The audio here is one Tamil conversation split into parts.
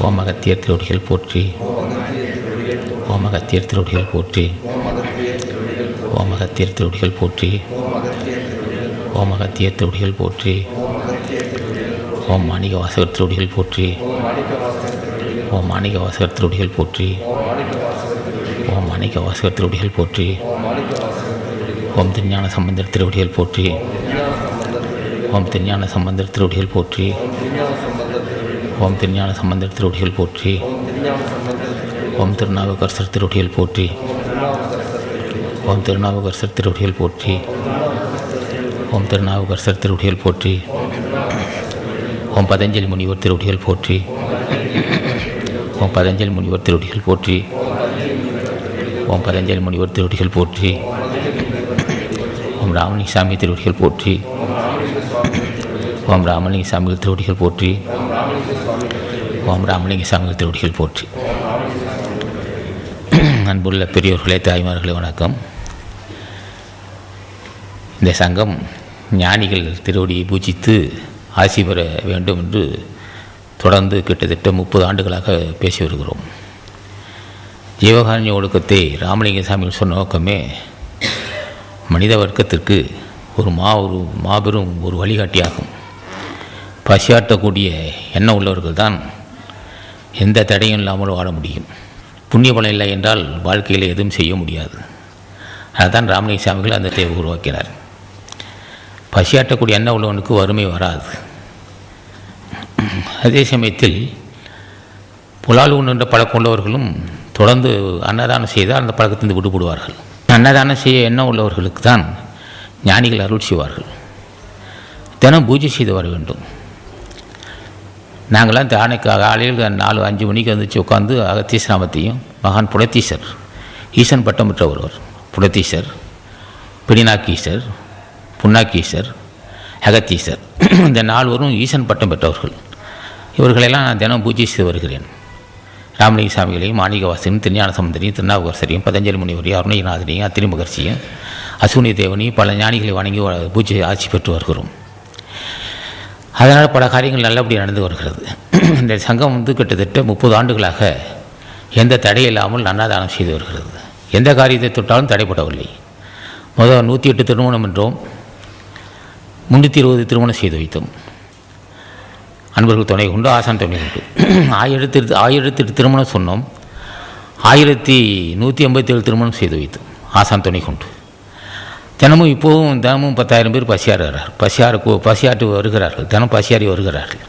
ஓம் அகத்தியர் திருவடிகள் போற்றி. ஓம் அகத்தியர் திருவடிகள் போற்றி. ஓம் அகத்தியர் திருவடிகள் போற்றி. ஓம் அகத்தியர் திருவடிகள் போற்றி. ஓம் மாணிக வாசகர் திருவடிகள் போற்றி. ஓம் மாணிக வாசகர் திருவடிகள் போற்றி. ஓம் மாணிக வாசகர் திருவடிகள் போற்றி. ஓம் திருஞான சம்பந்தர் திருவடிகள் போற்றி. ஓம் திருஞான சம்பந்தர் திருவடிகள் போற்றி. ஓம் திருஞான சம்பந்தர் திருவடிகள் போற்றி. ஓம் திருநாவுக்கரசர் திருவடிகள் போற்றி. ஓம் திருநாவுக்கரசர் திருவடிகள் போற்றி. ஓம் திருநாவுக்கரசர் திருவடிகள் போற்றி. ஓம் பதஞ்சலி முனிவர் திருவடிகள் போற்றி. ஓம் பதஞ்சலி முனிவர் திருவடிகள் போற்றி. ஓம் பதஞ்சலி முனிவர் திருவடிகள் போற்றி. ஓம் ராமலிங்க சாமி திருவடிகள் போற்றி. ஓம் ராமலிங்க சாமிகள் திருவடிகள் போற்றி. ஓம் ராமலிங்க சாமிகள் திருவடிகள் போற்றி. அன்புள்ள பெரியோர்களே, தாய்மார்களே, வணக்கம். இந்த சங்கம் ஞானிகள் திருவடியை பூஜித்து ஆசி பெற வேண்டும் என்று தொடர்ந்து கிட்டத்தட்ட 30 ஆண்டுகளாக பேசி வருகிறோம். ஜீவகாருண்ய ஒழுக்கத்தை ராமலிங்க சாமிகள் சொன்ன நோக்கமே மனித வர்க்கத்திற்கு ஒரு மாபெரும் ஒரு வழிகாட்டியாகும். பசியாற்றக்கூடிய எண்ணம் உள்ளவர்கள் தான் எந்த தடையும் இல்லாமல் வாழ முடியும். புண்ணிய பலம் இல்லை என்றால் வாழ்க்கையில் எதுவும் செய்ய முடியாது. அதுதான் ராமலிங்க சாமிகள் அந்த தேவை உருவாக்கினார். பசியாற்றக்கூடிய எண்ணம் உள்ளவனுக்கு வறுமை வராது. அதே சமயத்தில் புலால் உண்ணுன்ற பழக்கம் உள்ளவர்களும் தொடர்ந்து அன்னதானம் செய்தால் அந்த பழக்கத்திலிருந்து விடுபடுவார்கள். அன்னதானம் செய்ய எண்ணம் உள்ளவர்களுக்கு தான் ஞானிகள் அருள் செய்வார்கள். தினம் பூஜை செய்து வர வேண்டும். நாங்களாம் காலையில் 4-5 மணிக்கு வந்துச்சு உட்காந்து அகத்தீச நாமத்தையும் மகான் புலத்தீசர், ஈசன் பட்டம் பெற்ற ஒருவர், புலத்தீசர், பிடிநாக்கீசர், புன்னாக்கீசர், அகத்தீசர், இந்த 4வரும் ஈசன் பட்டம் பெற்றவர்கள். இவர்களெல்லாம் நான் தினம் பூஜை செய்து வருகிறேன். ராமலிங்க சாமிகளையும், மாணிக வாசகரையும், திருஞான சம்பந்தரையும், திருநாவுக்கரசரையும், பதஞ்சலி முனிவரையும், அருணகிரிநாதரையும், அத்திரி மகர்ஷியும், அசுனி தேவனையும் பல ஞானிகளை வணங்கி பூஜை ஆட்சி பெற்று வருகிறோம். அதனால் பல காரியங்கள் நல்லபடியாக நடந்து வருகிறது. இந்த சங்கம் கிட்டத்தட்ட 30 ஆண்டுகளாக எந்த தடையில்லாமல் அன்னதானம் செய்து வருகிறது. எந்த காரியத்தை தொட்டாலும் தடைப்படவில்லை. முதல் 108 திருமணம் என்றோம், 320 திருமணம் செய்து வைத்தோம். அன்பர்கள் துணை கொண்டு, ஆசான் துணை கொண்டு 1008 திருமணம் சொன்னோம். 1187 திருமணம் செய்து வைத்தோம் ஆசான் துணை கொண்டு. தினமும் 10,000 பேர் பசியாற்று வருகிறார்கள். தினம் பசியாறி வருகிறார்கள்.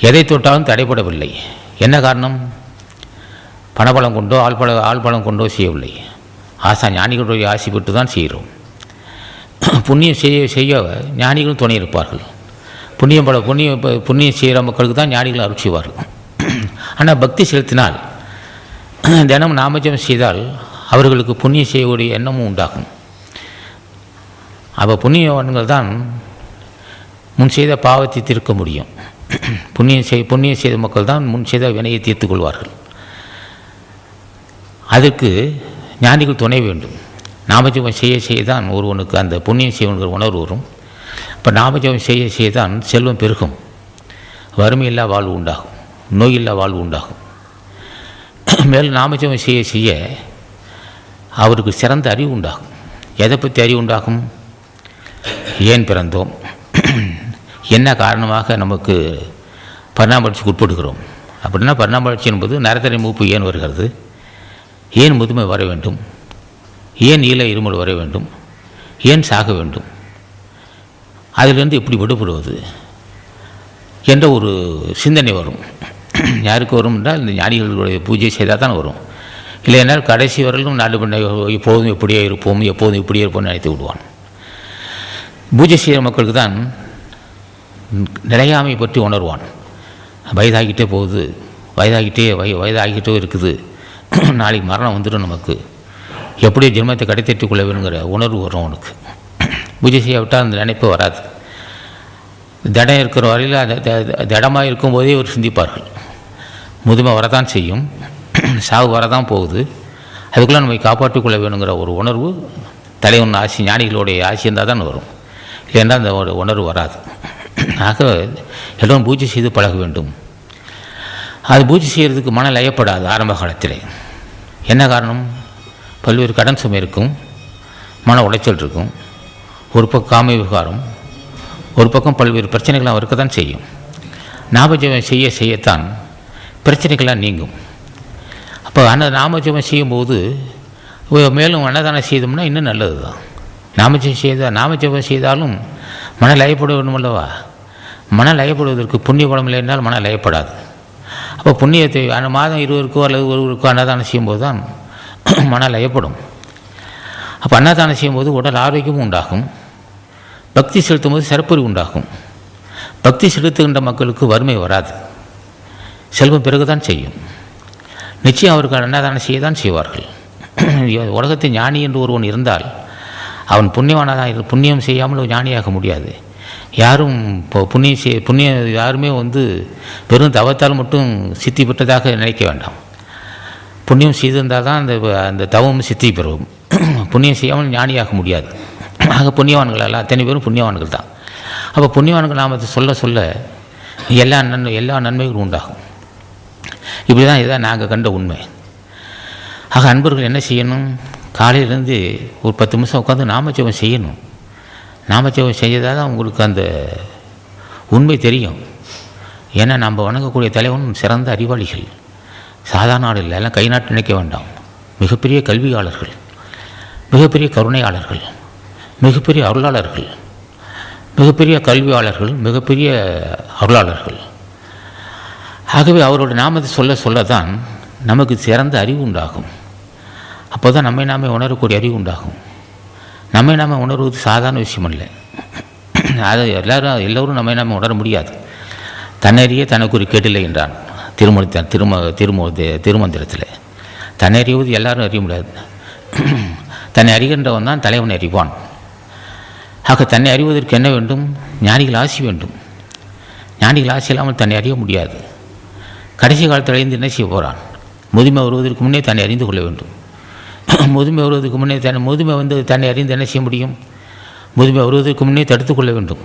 எதை தொட்டாலும் தடைப்படவில்லை. என்ன காரணம்? பணபலம் கொண்டோ ஆள்பலம் கொண்டோ செய்யவில்லை. ஆசா ஞானிகளுடைய ஆசி பெற்று தான் செய்கிறோம். புண்ணியம் செய்ய ஞானிகளும் துணை இருப்பார்கள். புண்ணியம் செய்கிற மக்களுக்கு தான் ஞானிகள் அருள் செய்வார்கள். ஆனால் பக்தி செலுத்தினால், தினம் நாமஜபம் செய்தால் அவர்களுக்கு புண்ணியம் செய்யக்கூடிய எண்ணமும் உண்டாகும். அப்போ புண்ணியவான்கள் தான் முன் செய்த பாவத்தை தீர்க்க முடியும். புண்ணியம் செய்த மக்கள் தான் முன் செய்த வினையை தீர்த்து கொள்வார்கள். அதற்கு ஞானிகள் துணை வேண்டும். நாமஜபம் செய்ய தான் ஒருவனுக்கு அந்த புண்ணியம் செய்வனுங்கிற உணர்வு வரும். இப்போ நாமஜபம் செய்ய தான் செல்வம் பெருகும், வறுமையில்லா வாழ்வு உண்டாகும், நோயில்லா வாழ்வு உண்டாகும். மேலும் நாமஜபம் செய்ய அவருக்கு சிறந்த அறிவு உண்டாகும். எதை பற்றி அறிவு உண்டாகும்? ஏன் பிறந்தோம், என்ன காரணமாக நமக்கு பரிணாம வளர்ச்சிக்கு உட்படுகிறோம். அப்படின்னா பரிணாம வளர்ச்சி என்பது நரத்தரை மூப்பு ஏன் வருகிறது, ஏன் முதுமை வர வேண்டும், ஏன் ஈழ இருமல் வர வேண்டும், ஏன் சாக வேண்டும், அதிலிருந்து எப்படி விடுபடுவது என்ற ஒரு சிந்தனை வரும். யாருக்கு வரும் என்றால் இந்த ஞானிகளுடைய பூஜை செய்தால் தான் வரும். இல்லையென்றால் கடைசி வரலும் நாடு பண்ண எப்போதும் எப்படியே இருப்போம், எப்போதும் இப்படியே இருப்போம்னு நினைத்து விடுவான். பூஜை செய்கிற மக்களுக்கு தான் நிலையாமை பற்றி உணர்வான். வயதாகிட்டே போகுது, வயதாகிட்டே இருக்குது, நாளைக்கு மரணம் வந்துடும், நமக்கு எப்படியோ ஜென்மத்தை கடைத்தேற்றிக் கொள்ள வேணுங்கிற உணர்வு வரும் அவனுக்கு. பூஜை செய்யாவிட்டால் அந்த நினைப்பு வராது. திடம் இருக்கிற வரையில் திடமாக இருக்கும்போதே ஒரு சிந்திப்பார்கள். முதுமை வரதான் செய்யும், சாவு வரதான் போகுது, அதுக்குள்ளே நம்மை காப்பாற்றிக்கொள்ள வேணுங்கிற ஒரு உணர்வு தலைவன் ஆசி, ஞானிகளுடைய ஆசி இருந்தால் தான் வரும். இல்லைன்னா அந்த உணர்வு வராது. ஆக எல்லோரும் பூஜை செய்து பழக வேண்டும். அது பூஜை செய்கிறதுக்கு மன லயப்படாது ஆரம்ப காலத்தில். என்ன காரணம்? பல்வேறு கடன் சுமை இருக்கும், மன உளைச்சல் இருக்கும், ஒரு பக்கம் காம விவகாரம், ஒரு பக்கம் பல்வேறு பிரச்சனைகள்லாம் இருக்க தான் செய்யும். நாமஜபம் செய்ய செய்யத்தான் பிரச்சனைகள்லாம் நீங்கும். அப்போ நாமஜபம் செய்யும்போது மேலும் அன்னதானம் செய்தோம்னா இன்னும் நல்லது தான். நாமஜபம் செய்தாலும் மன லயப்பட வேண்டும் அல்லவா? மன லயப்படுவதற்கு புண்ணிய பலம் இல்லைன்றால் மன லயப்படாது. அப்போ புண்ணியத்தை அந்த மாதம் 20 அல்லது ஒருவருக்கோ அன்னதானம் செய்யும்போது தான் மன லயப்படும். அப்போ அன்னதானம் செய்யும்போது உடல் ஆரோக்கியமும் உண்டாகும், பக்தி செலுத்தும் போது சிறப்புரி உண்டாகும். பக்தி செலுத்துகின்ற மக்களுக்கு வறுமை வராது, செல்வம் பிறகுதான் செய்யும். நிச்சயம் அவர்கள் அன்னதானம் செய்ய தான் செய்வார்கள். உலகத்தில் ஞானி என்று ஒருவன் இருந்தால் அவன் புண்ணியவானதாக புண்ணியம் செய்யாமல் ஞானியாக முடியாது. யாரும் புண்ணியம் யாருமே வெறும் தவத்தால் மட்டும் சித்தி பெற்றதாக நினைக்க வேண்டாம். புண்ணியம் செய்திருந்தால் தான் அந்த தவம் சித்தி பெறும். புண்ணியம் செய்யாமல் ஞானியாக முடியாது. ஆக புண்ணியவான்கள் எல்லாம் அத்தனை பேரும் புண்ணியவான்கள் தான். அப்போ புண்ணியவான்கள் நாம் சொல்ல சொல்ல எல்லா நன்மைகளும் உண்டாகும். இப்படி தான் இதுதான் நாங்கள் கண்ட உண்மை. ஆக அன்பர்கள் என்ன செய்யணும்? காலையிலேருந்து ஒரு 10 நிமிஷம் உட்காந்து நாமஜபம் செய்யணும். நாமஜபம் செய்யதாக தான் உங்களுக்கு அந்த உண்மை தெரியும். ஏன்னா நம்ம வணங்கக்கூடிய தலைவன் சிறந்த அறிவாளிகள், சாதாரண ஆள் இல்லை, எல்லாம் கை நாட்டு நினைக்க வேண்டாம். மிகப்பெரிய கல்வியாளர்கள், மிகப்பெரிய கருணையாளர்கள், மிகப்பெரிய அருளாளர்கள், மிகப்பெரிய கல்வியாளர்கள், மிகப்பெரிய அருளாளர்கள். ஆகவே அவரோட நாமத்தை சொல்ல சொல்லத்தான் நமக்கு சிறந்த அறிவு உண்டாகும். அப்போ தான் நம்மை நாமே உணரக்கூடிய அறிவு உண்டாகும். நம்மை நாம உணர்வது சாதாரண விஷயம் இல்லை. அதை எல்லோரும் நம்மை நாம உணர முடியாது. தன்னறிய தனக்கு ஒரு கேட்டில்லை என்றான் திருமந்திரத்தில். தன்னறிவது எல்லாரும் அறிய முடியாது. தன்னை அறிகின்றவன் தான் தலைவனை அறிவான். ஆக தன்னை அறிவதற்கு என்ன வேண்டும்? ஞானிகள் ஆசி வேண்டும். ஞானிகள் ஆசி இல்லாமல் தன்னை அறிய முடியாது. கடைசி காலத்தில் அறிந்து என்ன செய்ய போகிறான்? முதுமை வருவதற்கு முன்னே தன்னை அறிந்து கொள்ள வேண்டும். முதுமை வருவதற்கு முன்னே தன்னை அறிந்து என்ன செய்ய முடியும்? முதுமை வருவதற்கு முன்னே தடுத்து கொள்ள வேண்டும்.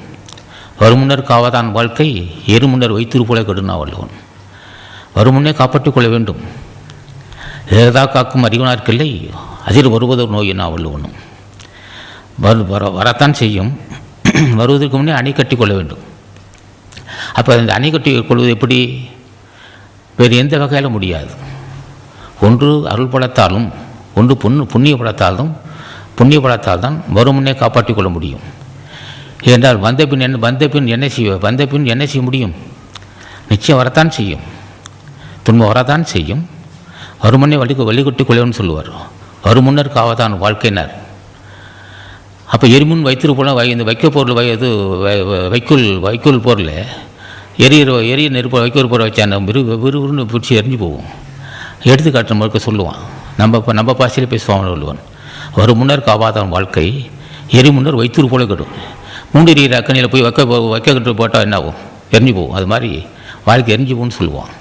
வருமுன்னர் காவதான் வாழ்க்கை, எரு முன்னர் வைத்திரு போல கெடுனா வள்ளுவன். வருமுன்னே காப்பாற்றிக் கொள்ள வேண்டும். ஏதா காக்கும் அறிவனார்க்கில்லை, அதில் வருவதொரு நோயினா வள்ளுவனும். வரத்தான் செய்யும். வருவதற்கு முன்னே அணை கட்டி கொள்ள வேண்டும். அப்போ அந்த அணை கட்டி கொள்வது எப்படி? வேறு எந்த வகையில் முடியாது. ஒன்று அருள் பலத்தாலும், ஒன்று புண்ணிய பலத்தாலும், புண்ணிய பலத்தால் தான் வரும் முன்னே காப்பாற்றிக் கொள்ள முடியும். ஏனென்றால் வந்த பின் என்ன செய்ய முடியும்? நிச்சயம் வரத்தான் செய்யும், துன்பம் வரத்தான் செய்யும். வரும் முன்னே வழிகொட்டி கொள்ளணும்னு சொல்லுவார். வரும் முன்னர் காவதான் வாழ்க்கையினர். அப்போ எரிமுன் வைத்திரு போல இந்த வைக்க பொருள் வைக்கோல் பொருள் எரிய நெருப்பு வைக்கோல் பொருள் வச்சா விறுவிறுன்னு பிடிச்சி எரிஞ்சு போகும். எடுத்துக்காட்டுற முழுக்க சொல்லுவான். நம்ம பாசையில் பேசுவான் சொல்லுவான். வரும் முன்னர் காவாதான் வாழ்க்கை, எரி முன்னர் வைத்திரு போல கெடும். மூண்டிரிகிற அக்கனியில் போய் வைக்க கட்டு போட்டால் என்ன ஆகும்? எரிஞ்சு போகும். அது மாதிரி வாழ்க்கை எரிஞ்சு போகும்னு சொல்லுவான்.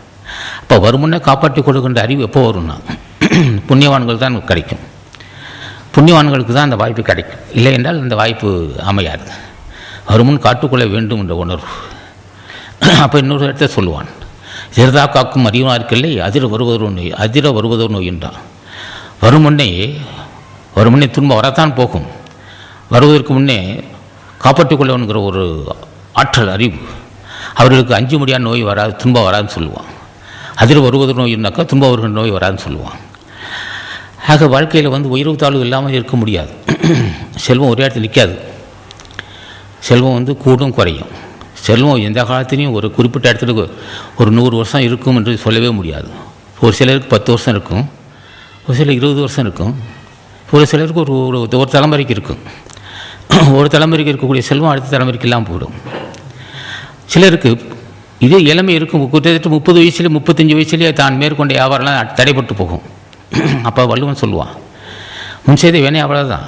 அப்போ வரும் முன்னே காப்பாற்றி கொடுக்கின்ற அறிவு எப்போ வரும்னா புண்ணியவான்கள் தான் கிடைக்கும். புண்ணியவான்களுக்கு தான் அந்த வாய்ப்பு கிடைக்கும். இல்லை என்றால் அந்த வாய்ப்பு அமையாது. வருமுன் காட்டுக்கொள்ள வேண்டும் என்ற உணர்வு. அப்போ இன்னொரு இடத்த சொல்லுவான். சிறதா காக்கும் அறிவனார்க்கில்லை, அதிர வருவதொரு நோய் என்றான். வருமுன்னே துன்பம் வரத்தான் போகும். வருவதற்கு முன்னே காப்பாற்றிக் கொள்ளணுங்கிற ஒரு ஆற்றல் அறிவு அவர்களுக்கு அஞ்சு முடியாத நோய் வராது, துன்பம் வராதுன்னு சொல்லுவான். அதில் வருவதொரு நோய்னாக்கா துன்பம் வருகிற நோய் வராதுன்னு சொல்லுவான். ஆக வாழ்க்கையில் உயர்வு தாழ்வு இல்லாமல் இருக்க முடியாது. செல்வம் ஒரே இடத்துல நிற்காது. செல்வம் கூடும் குறையும். செல்வம் எந்த காலத்திலையும் ஒரு குறிப்பிட்ட இடத்துக்கு ஒரு 100 வருஷம் இருக்கும் என்று சொல்லவே முடியாது. ஒரு சிலருக்கு 10 வருஷம் இருக்கும், ஒரு சிலருக்கு 20 வருஷம் இருக்கும், ஒரு சிலருக்கு ஒரு தலைமுறைக்கு இருக்கும். ஒரு தலைமுறைக்கு இருக்கக்கூடிய செல்வம் அடுத்த தலைமுறைக்கு இல்லாமல் போயிடும். சிலருக்கு இதே இளமை இருக்கும், கிட்டத்தட்ட 30 வயசுலேயே 35 வயசுலேயே தான் மேற்கொண்ட வியாபாரம்லாம் தடைப்பட்டு போகும். அப்போ வள்ளுவன் சொல்லுவான், முன் செய்த வேணே அவ்வளோதான்.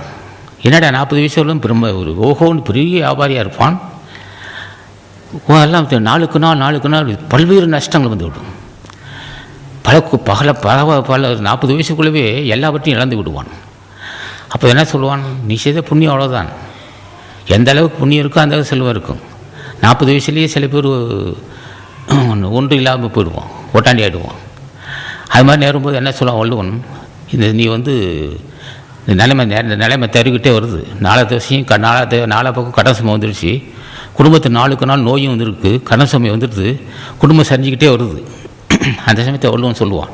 என்னடா 40 வயசுலும் ஒரு ஓஹோன்னு பெரிய வியாபாரியாக இருப்பான். எல்லாம் நாளுக்கு நாள் பல்வேறு நஷ்டங்கள் வந்துவிடும். பல 40 வயசுக்குள்ளவே எல்லாவற்றையும் இழந்து விடுவான். அப்போ என்ன சொல்லுவான்? நீ செய்த புண்ணியம் அவ்வளோதான். எந்த அளவுக்கு புண்ணியம் இருக்கோ அந்த அளவுக்கு செல்வம் இருக்கும். 40 வயசுலேயே சில பேர் ஒன்று இல்லாமல் போயிடுவான். ஒட்டாண்டி ஆகிடுவான். அது மாதிரி நேரும்போது என்ன சொல்லுவான் வள்ளுவன், நீ இந்த நிலைமை தருக்கிட்டே வருது, நாலா பக்கம் கடன் சுமை வந்துடுச்சு, குடும்பத்து நாளுக்கு நாள் நோயும் வந்துருக்கு, கடன் சுமை வந்துடுது, குடும்பம் சரிஞ்சிக்கிட்டே வருது. அந்த சமயத்தை வள்ளுவன் சொல்லுவான்,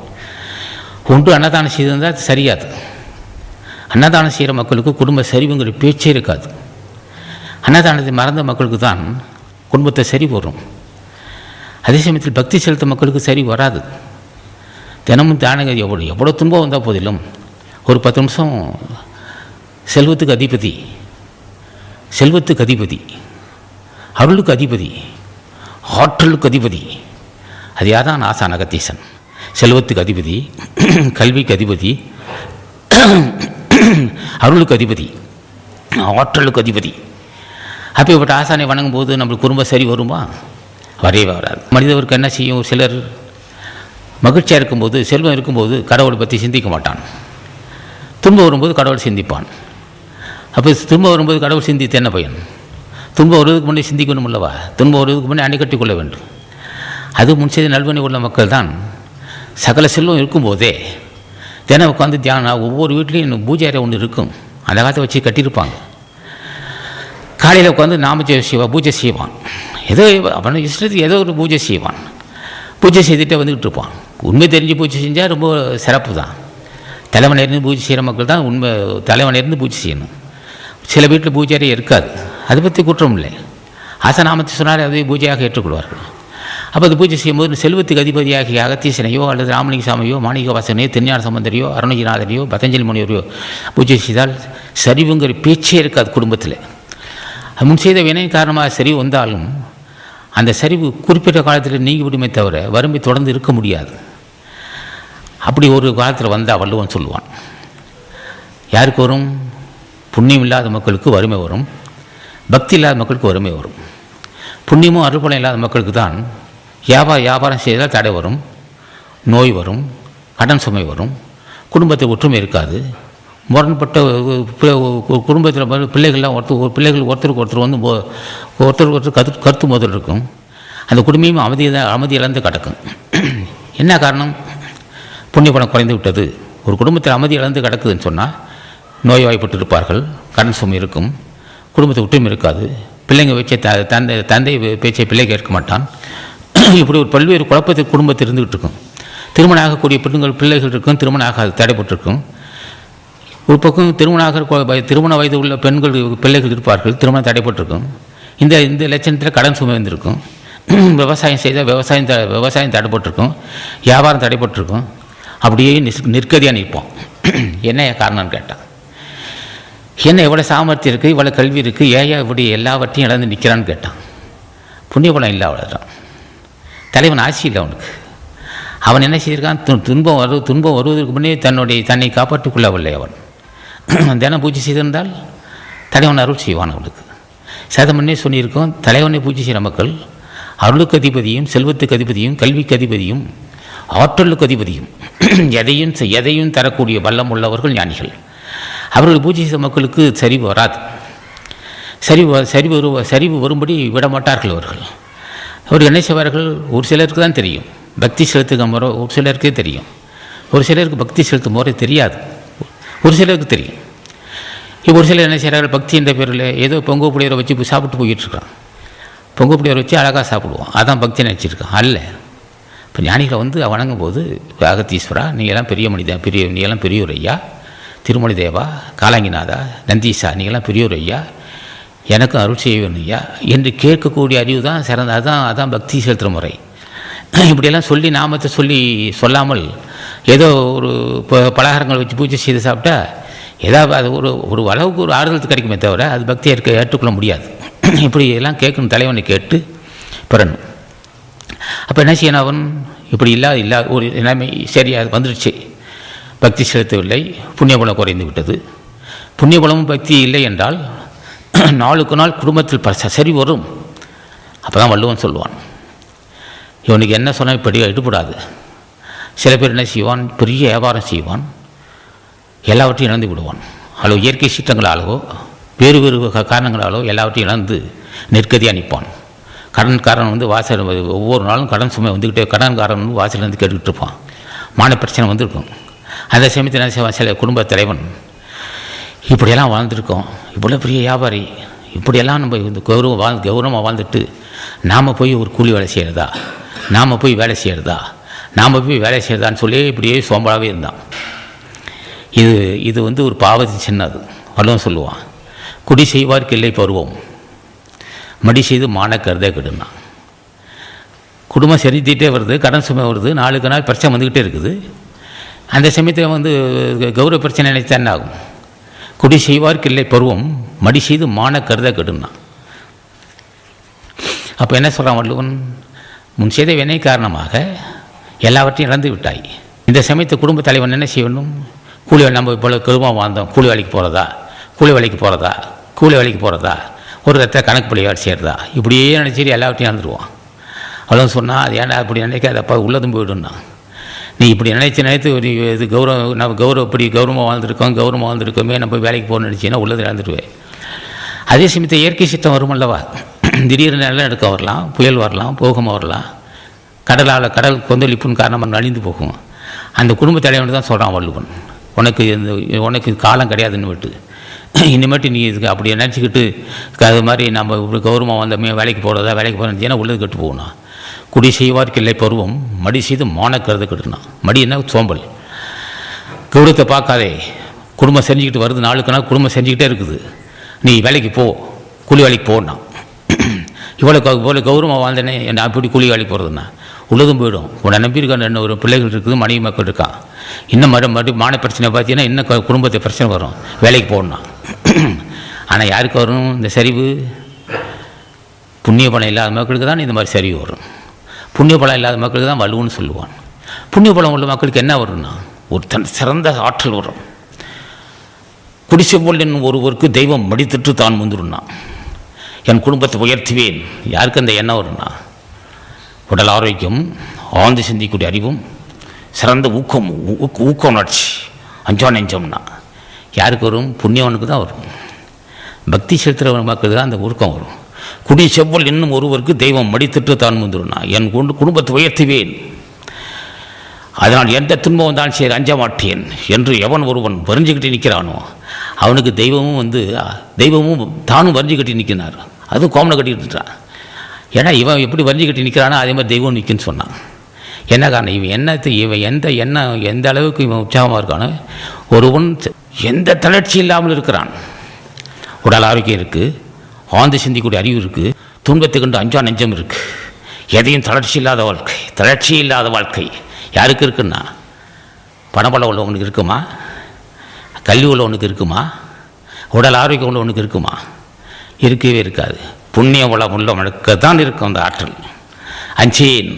ஒன்று அன்னதானம் செய்திருந்தால் அது சரியாது. அன்னதானம் செய்கிற மக்களுக்கு குடும்ப சரிவுங்கிற பேச்சே இருக்காது. அன்னதானத்தை மறந்த மக்களுக்கு தான் குடும்பத்தை சரி வரும். அதே சமயத்தில் பக்தி செலுத்த மக்களுக்கு சரி வராது. தினமும் தானங்க எவ்வளோ துன்பம் வந்தால் போதிலும் ஒரு 10 நிமிஷம் செல்வத்துக்கு அதிபதி, அருளுக்கு அதிபதி, ஆற்றலுக்கு அதிபதி, அது யார் தான்? ஆசான் அகத்தீசன். செல்வத்துக்கு அதிபதி, கல்விக்கு அதிபதி, அருளுக்கு அதிபதி, ஆற்றலுக்கு அதிபதி. அப்படிப்பட்ட ஆசானை வணங்கும் போது நம்மளுக்கு குடும்பம் சரி வருமா? வரவே வராது. மனிதவருக்கு என்ன செய்யும்? சிலர் மகிழ்ச்சியாக இருக்கும்போது, செல்வம் இருக்கும்போது கடவுளை பற்றி சிந்திக்க மாட்டான். துன்பம் வரும்போது கடவுள் சிந்திப்பான். அப்போ துன்பம் வரும்போது கடவுள் சிந்தித்து என்ன பயன்? துன்பம் வருவதுக்கு முன்னே சிந்திக்கணும் அல்லவா? துன்பம் வருவதுக்கு முன்னே அணைக்கட்டி கொள்ள வேண்டும். அது முன் செய்த நல்வணி உள்ள மக்கள் தான் சகல செல்வம் இருக்கும்போதே தினம் உட்காந்து தியானம். ஒவ்வொரு வீட்லேயும் பூஜை அறை ஒன்று இருக்கும், அந்த காலத்தை வச்சு கட்டியிருப்பாங்க. காலையில் உட்காந்து பூஜை செய்வான். ஏதோ அவனை இஷ்டத்துக்கு ஏதோ ஒரு பூஜை செய்வான். பூஜை செய்துகிட்டே வந்துக்கிட்டு இருப்பான். உண்மை தெரிஞ்சு பூஜை செஞ்சால் ரொம்ப சிறப்பு தான். தலைவனிருந்து பூஜை செய்கிற மக்கள் தான் உண்மை தலைவனிருந்து பூஜை செய்யணும். சில வீட்டில் பூஜை அறை இருக்காது, அதை பற்றி குற்றம் இல்லை. ஆசநாமத்தை சொன்னாலே அதை பூஜையாக ஏற்றுக்கொள்வார்கள். அப்போ அது பூஜை செய்யும்போது செல்வத்துக்கு அதிபதியாகிய அகத்தீசனையோ அல்லது ராமலிங்க சாமியோ மாணிக்க வாசனையோ திருஞான சம்பந்தரையோ அருணகிரிநாதரையோ பதஞ்சலி முனிவரையோ பூஜை செய்தால் சரிவுங்கிற பேச்சே இருக்காது குடும்பத்தில். முன் செய்த வினையின் காரணமாக சரிவு வந்தாலும் அந்த சரிவு குறிப்பிட்ட காலத்தில் நீங்கிவிடுமே தவிர வறுமை தொடர்ந்து இருக்க முடியாது. அப்படி ஒரு காலத்தில் வந்தால் வள்ளுவன் சொல்லுவான், யாருக்கு வரும்? புண்ணியம் இல்லாத மக்களுக்கு வறுமை வரும், பக்தி இல்லாத மக்களுக்கு வறுமை வரும். புண்ணியமும் அருள்பலம் இல்லாத மக்களுக்கு தான் வியாபாரம் செய்தால் தடை வரும், நோய் வரும், கடன் சுமை வரும், குடும்பத்தில் ஒற்றுமை இருக்காது, முரண்பட்ட குடும்பத்தில் பிள்ளைகள்லாம் பிள்ளைகள் ஒருத்தருக்கு ஒருத்தர் கருத்து மோதல் இருக்கும். அந்த குடும்பமும் அமைதி இழந்து கிடக்கும். என்ன காரணம்? புண்ணிய பலம் குறைந்து விட்டது. ஒரு குடும்பத்தில் அமைதி இழந்து கிடக்குதுன்னு சொன்னால் நோய்வாய்ப்பட்டு இருப்பார்கள், கடன் சுமை இருக்கும், குடும்பத்தை ஒற்றுமை இருக்காது, பிள்ளைங்க வச்ச தந்தை பேச்சை பிள்ளை கேட்க மாட்டான். இப்படி ஒரு பல்வேறு குழப்பத்தில் குடும்பத்தில் இருந்துகிட்டு இருக்கும். திருமணம் ஆகக்கூடிய பிள்ளைகள் இருக்கும், திருமணம் ஆகாது தடைப்பட்டிருக்கும். ஒரு பக்கம் திருமண வயது உள்ள பிள்ளைகள் இருப்பார்கள், திருமணம் தடைப்பட்டிருக்கும். இந்த லட்சணத்தில் கடன் சுமை வந்திருக்கும். விவசாயம் செய்தால் விவசாயம் தடைப்பட்டிருக்கும், வியாபாரம் தடைப்பட்டிருக்கும். அப்படியே நிற்கதியாக நிற்போம். என்ன காரணம்னு கேட்டான். என்ன இவ்வளோ சாமர்த்தியம் இருக்குது, இவ்வளோ கல்வி இருக்குது, ஏன் இப்படி எல்லாவற்றையும் இழந்து நிற்கிறான்னு கேட்டான். புண்ணியபலம் இல்லை, அவ்வளோதான். தலைவன் ஆட்சி இல்லை அவனுக்கு. அவன் என்ன செய்திருக்கான்? துன்பம் வருவதற்கு முன்னே தன்னை காப்பாற்றிக் கொள்ளவில்லை. அவன் தினம் பூஜை செய்திருந்தால் தலைவன் அருள் செய்வான். அவனுக்கு சேதம் முன்னே சொல்லியிருக்கோம், தலைவனை பூஜை செய்கிற மக்கள் அருளுக்கு அதிபதியும், செல்வத்துக்கு அதிபதியும், கல்விக்கு அதிபதியும், ஆற்றலுக்கு அதிபதியும், எதையும் தரக்கூடிய வல்லம் உள்ளவர்கள் ஞானிகள். அவர்கள் பூஜை செய்த மக்களுக்கு சரிவு வராது. சரிவு வரும்படி விடமாட்டார்கள் அவர்கள். அவர் என்ன செய்வார்கள்? ஒரு சிலருக்கு தான் தெரியும் பக்தி செலுத்துகிற முறை, ஒரு சிலருக்கே தெரியும். ஒரு சிலருக்கு பக்தி செலுத்தும் முறை தெரியாது, ஒரு சிலருக்கு தெரியும். இப்போ ஒரு சிலர் என்ன செய்கிறார்கள்? பக்தி என்ற பேரில் ஏதோ பொங்கு புளியரை வச்சு சாப்பிட்டு போயிட்டுருக்கான். பொங்கு புளியரை வச்சு அழகாக சாப்பிடுவோம், அதான் பக்தி நினச்சிருக்கான். அல்ல. இப்போ ஞானிகளை வணங்கும் போது, அகத்தீஸ்வரா நீங்கள்லாம் பெரிய மனிதன், நீங்கள்லாம் பெரியோர் ஐயா, திருமணி தேவா, காலாங்கிநாதா, நந்தீசா நீங்கள்லாம் பெரியோர் ஐயா, எனக்கும் அருள் செய்ய வேணும் ஐயா என்று கேட்கக்கூடிய அறிவு தான் சிறந்த. அதான் பக்தி செலுத்துகிற முறை. இப்படியெல்லாம் சொல்லி நாமத்தை சொல்லாமல் ஏதோ ஒரு பலகாரங்கள் வச்சு பூஜை செய்து சாப்பிட்டா ஏதாவது அது ஒரு அளவுக்கு ஒரு ஆறுதல் கிடைக்குமே தவிர அது பக்தியை ஏற்றுக்கொள்ள முடியாது. இப்படி எல்லாம் கேட்கணும், தலைவனை கேட்டு பெறணும். அப்போ என்ன செய்யணும்? அவன் இப்படி இல்லாத ஒரு நிலைமை சரியாக வந்துடுச்சு. பக்தி செலுத்தவில்லை, புண்ணியபலம் குறைந்து விட்டது. புண்ணியபலமும் பக்தி இல்லை என்றால் நாளுக்கு நாள் குடும்பத்தில் சரி வரும். அப்போ தான் வள்ளுவன் சொல்லுவான், இவனுக்கு என்ன சொன்னால் இப்படி ஈடுபடாது. சில பேர் என்ன செய்வான்? பெரிய வியாபாரம் செய்வான், எல்லாவற்றையும் இழந்து விடுவான். அல்லோ இயற்கை சீற்றங்களாலோ வேறு காரணங்களாலோ எல்லாவற்றையும் இழந்து நெருக்கதியாக நிற்பான். கடன்காரன் வந்து வாசல் ஒவ்வொரு நாளும் கடன் சுமை வந்துக்கிட்டே கடன்காரன் வந்து வாசல் வந்து கேட்டுக்கிட்டு இருப்பான். மான பிரச்சனை வந்திருக்கும். அந்த சமயத்தில் சில குடும்ப தலைவன் இப்படியெல்லாம் வாழ்ந்துருக்கோம், இவ்வளோ பெரிய வியாபாரி, இப்படியெல்லாம் நம்ம இந்த கௌரவமாக வாழ்ந்துட்டு நாம் போய் ஒரு கூலி வேலை செய்கிறதா, நாம் போய் வேலை செய்கிறதான்னு சொல்லி இப்படியே சோம்பலாகவே இருந்தான். இது வந்து ஒரு பாவத்தின் சின்னது. வள்ளுவன் சொல்லுவான், குடி செய்வார்க்கு இல்லை பருவம், மடி செய்து மான கருதே கெடுனா. குடும்பம் செஞ்சுட்டே வருது, கடன் சுமை வருது, நாளுக்கு நாள் பிரச்சனை வந்துக்கிட்டே இருக்குது. அந்த சமயத்தில் வந்து கௌரவ பிரச்சனை நினைத்தா என்ன ஆகும்? குடி செய்வார்க்கு இல்லை பருவம், மடி செய்து மான கருத கெடுனா. அப்போ என்ன சொல்கிறான் வள்ளுவன்? முன் செய்த வினை காரணமாக எல்லாவற்றையும் இழந்து விட்டாய். இந்த சமயத்தை குடும்ப தலைவன் என்ன செய்யணும்? கூலி வேலை, நம்ம இப்போ கருமாக வாழ்ந்தோம், கூலி வேலைக்கு போகிறதா, ஒரு இடத்துல கணக்கு பள்ளி வேலை செய்கிறதா, இப்படியே நினச்சிட்டு எல்லாவற்றையும் இழந்துருவான். அவ்வளோ சொன்னால் அது ஏன்டா இப்படி நினைக்காதப்பா, உள்ளதும் போய்டுன்னா. நீ இப்படி நினைத்து இது நம்ம இப்படி கௌரவமாக வாழ்ந்துருக்கோமே, நம்ம வேலைக்கு போகணும்னு நினச்சின்னா உள்ளதை இழந்துடுவேன். அதே சமயத்தை இயற்கை சித்தம் வரும் அல்லவா? திடீர்னு நிலநடுக்கம் வரலாம், புயல் வரலாம், போகமாக வரலாம், கடல் கொந்தளிப்புன்னு காரணமாக அழிந்து போகும். அந்த குடும்ப தலைவன் தான் சொல்கிறான் வள்ளுவன், உனக்கு காலம் கிடையாதுன்னு விட்டு இனிமேட்டு நீ இதுக்கு அப்படி நினச்சிக்கிட்டு அது மாதிரி நம்ம இப்படி கௌரவமாக வந்தோமே, வேலைக்கு போகிறதுனா உள்ளது கெட்டு போகணும். குடி செய்வார்க்கு இல்லை பருவம், மடி செய்து மான கருத கெடுனா. மடி என்ன? சோம்பல். கௌரவத்தை பார்க்காதே, குடும்பம் செஞ்சுக்கிட்டு வருது, நாளுக்கு நாள் குடும்பம் செஞ்சுக்கிட்டே இருக்குது, நீ வேலைக்கு போ, கூலி வேலைக்கு போனா. இவ்வளோ கௌரவமாக வாழ்ந்தேனே, நான் எப்படி கூலி வேலைக்கு போகிறதுன்னா உள்ளதும் போயிடும். உன்னை நம்பியிருக்கான என்ன ஒரு பிள்ளைகள் இருக்குது, மனைவி மக்கள் இருக்கான். இன்னும் மறுபடியும் மான பிரச்சனை பார்த்தீங்கன்னா இன்னும் குடும்பத்தை பிரச்சனை வரும், வேலைக்கு போகணும். ஆனால் யாருக்கு வரும் இந்த சரிவு? புண்ணிய பலம் இல்லாத மக்களுக்கு தான் இந்த மாதிரி சரிவு வரும். புண்ணிய பலம் இல்லாத மக்களுக்கு தான் வலுன்னு சொல்லுவான். புண்ணிய பலம் உள்ள மக்களுக்கு என்ன வரும்னா ஒரு சிறந்த ஆற்றல் வரும். குடிசெவ்வல் என்னும் ஒருவருக்கு தெய்வம் மடித்திட்டு தான் முந்துருன்னா. என் குடும்பத்தை உயர்த்துவேன். யாருக்கு அந்த எண்ணம் வரும்னா உடல் ஆரோக்கியம், ஆழ்ந்து சிந்திக்கூடிய அறிவும், சிறந்த ஊக்க உணர்ச்சி, அஞ்சா நெஞ்சம்னா யாருக்கு வரும்? புண்ணியவனுக்கு தான் வரும். பக்தி செலுத்துகிற மக்களுக்கு தான் அந்த ஊக்கம் வரும். குடி செவ்வல் என்னும் ஒருவருக்கு தெய்வம் மடித்திட்டு தான் முந்துருன்னா. என் குடும்பத்தை உயர்த்துவேன், அதனால் எந்த துன்பம் வந்தாலும் சரி அஞ்ச மாட்டேன் என்று எவன் ஒருவன் வரிஞ்சுக்கிட்டு நிற்கிறானோ அவனுக்கு தெய்வமும் தானும் வரிஞ்சு கட்டி நிற்கிறார். அதுவும் கோமனை கட்டிக்கிட்டுறான். ஏன்னா இவன் எப்படி வரிஞ்சு கட்டி நிற்கிறானோ அதே மாதிரி தெய்வம் நிற்குன்னு சொன்னான். என்ன காரணம்? இவன் எந்த அளவுக்கு இவன் உற்சாகமாக இருக்கானோ, ஒருவன் எந்த தளர்ச்சி இல்லாமல் இருக்கிறான். உடல் ஆரோக்கியம் இருக்குது, ஆழ்ந்து சிந்திக்கூடிய அறிவு இருக்குது, துன்பத்தை கண்டு அஞ்சா நெஞ்சம் இருக்குது, எதையும் தளர்ச்சி இல்லாத வாழ்க்கை யாருக்கு இருக்குன்னா பணபலம் உள்ளவனுக்கு இருக்குமா? கல்வி உள்ளவனுக்கு இருக்குமா? உடல் ஆரோக்கியம் உள்ளவனுக்கு இருக்குமா? இருக்கவே இருக்காது. புண்ணிய வளம் உள்ளவனுக்கு தான் இருக்கும் அந்த ஆற்றல். அஞ்சேன்,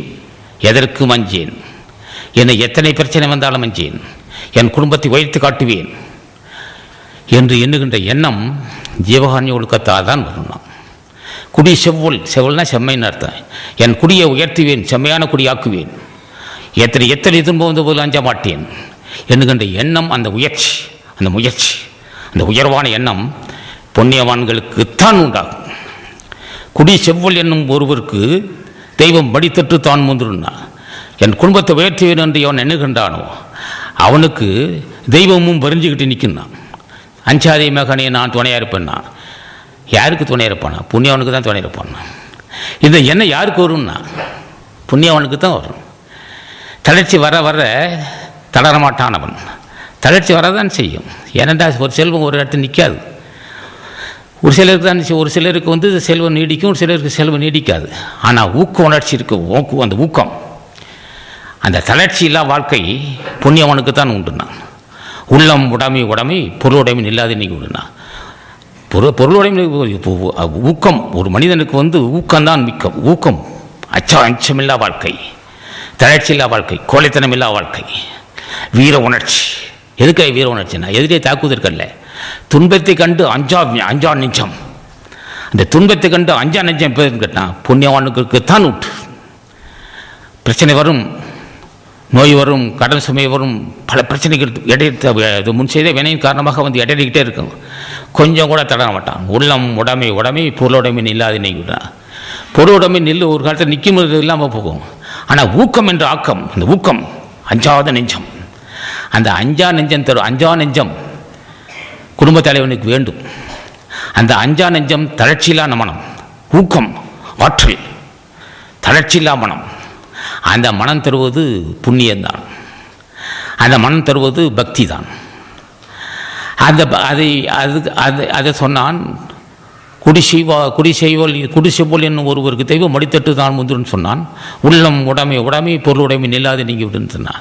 எதற்கும் அஞ்சேன், என்னை எத்தனை பிரச்சனை வந்தாலும் அஞ்சேன், என் குடும்பத்தை உயர்த்து காட்டுவேன் என்று எண்ணுகின்ற எண்ணம் ஜீவகாரண்ய ஒழுக்கத்தால் தான் வரணும். குடி செவ்வல்னா செம்மைன்னு அர்த்தம். என் குடியை உயர்த்துவேன், செம்மையான குடியாக்குவேன், எத்தனை துன்பம் வந்து போது அஞ்ச மாட்டேன் என்கின்ற எண்ணம், அந்த முயற்சி, அந்த உயர்வான எண்ணம் புண்ணியவான்களுக்குத்தான் உண்டாகும். குடி செவ்வல் என்னும் ஒருவருக்கு தெய்வம் மடித்தட்டு தான் முந்துருன்னா. என் குடும்பத்தை உயர்த்துவேன் என்று அவன் எண்ணுகின்றானோ அவனுக்கு தெய்வமும் வரிஞ்சுக்கிட்டு நிற்கின்றான். அஞ்சாதே மகனே நான் துணையாக இருப்பேன்னா. யாருக்கு துணையாக இருப்பானா? புண்ணியவனுக்கு தான் துணையாக இருப்பானா. இந்த எண்ணம் யாருக்கு வரும்னா புண்ணியவனுக்கு தான் வரும். தளர்ச்சி வர தளரமாட்டானவன். தளர்ச்சி வரதான் செய்யும். ஏனென்றால் ஒரு செல்வம் ஒரு இடத்துல நிற்காது. ஒரு சிலருக்கு வந்து செல்வம் நீடிக்கும், ஒரு சிலருக்கு செல்வம் நீடிக்காது. ஆனால் ஊக்க உணர்ச்சி இருக்கு, அந்த ஊக்கம், அந்த தளர்ச்சி இல்லா வாழ்க்கை புண்ணியவனுக்கு தான் உண்டுனா. உள்ளம் உடைமை பொருளுடைமை இல்லாத நீங்க உண்டுனா. பொருளுடைமை ஊக்கம், ஒரு மனிதனுக்கு வந்து ஊக்கம்தான் மிக்கம். ஊக்கம் அச்சமில்லா வாழ்க்கை, தளர்ச்சி இல்லா வாழ்க்கை, கோழைத்தனம் இல்லா வாழ்க்கை, வீர உணர்ச்சி. எதுக்காக வீர உணர்ச்சின்னா எதிரே தாக்குவதற்கல்ல. துன்பத்தை கண்டு அஞ்சா நெஞ்சம். அந்த துன்பத்தை கண்டு அஞ்சா நெஞ்சம் எப்போதுன்னு கேட்டால் புண்ணியவானுக்கு தான் உண்டு. பிரச்சனை வரும், நோய் வரும், கடன் சுமை வரும், பல பிரச்சனைகள் முன் செய்த வினையின் காரணமாக வந்து இடையிக்கிட்டே இருக்கும். கொஞ்சம் கூட தட மாட்டான். உள்ளம் உடைமை பொருளுடைமை இல்லாத நீங்கிட்டான். பொருளுடைமை நெல் ஒரு காலத்தில் நிற்கும் இல்லாமல் போகும். ஆனால் ஊக்கம் என்ற ஆக்கம், இந்த ஊக்கம் அஞ்சாத நெஞ்சம், அந்த அஞ்சா நெஞ்சம் தரும். அஞ்சா நெஞ்சம் குடும்ப தலைவனுக்கு வேண்டும். அந்த அஞ்சா நெஞ்சம் தளர்ச்சியில்லாத மனம், ஊக்கம், ஆற்றல், தளர்ச்சியில்லா மனம். அந்த மனம் தருவது புண்ணியம்தான். அந்த மனம் தருவது பக்தி தான். அதை சொன்னான். குடிசெய்வோல் என்னும் ஒருவருக்கு தெய்வம் மடித்தட்டு தான் முந்துன்னு சொன்னான். உள்ளம் உடைமை பொருளுடைமை நில்லாது நீங்கி விடுன்னு சொன்னான்.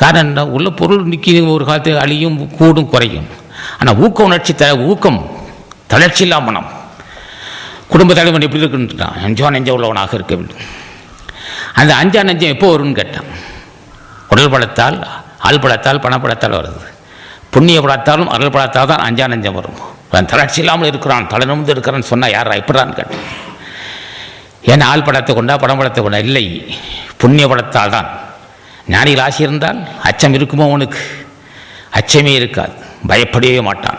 காரணம் என்ன? உள்ள பொருள் நிற்கி ஒரு காலத்தில் அழியும், கூடும், குறையும். ஆனால் ஊக்க உணர்ச்சி ஊக்கம், தளர்ச்சியில்லா மனம். குடும்ப தலைவன் எப்படி இருக்குன்றான்? அஞ்சா நெஞ்ச உள்ளவனாக இருக்க வேண்டும். அந்த அஞ்சா நெஞ்சம் எப்போ வரும்னு கேட்டான். உடல் பலத்தால், ஆள் பலத்தால், பணப்படத்தால் வருது. புண்ணிய பலத்தாலும் அருள் பலத்தால் தான் அஞ்சா நெஞ்சம் வரும். அவன் தளர்ச்சி இல்லாமல் இருக்கிறான், தலைநிமிர்ந்து இருக்கிறான்னு சொன்னால் யாரா எப்படான்னு கேட்டான். ஏன்னா ஆள் படத்தை கொண்டா, பணம் படத்தை கொண்டா? இல்லை, புண்ணிய பலத்தால் தான். ஞானிகள் ஆசை இருந்தால் அச்சம் இருக்குமோ? அவனுக்கு அச்சமே இருக்காது, பயப்படவே மாட்டான்.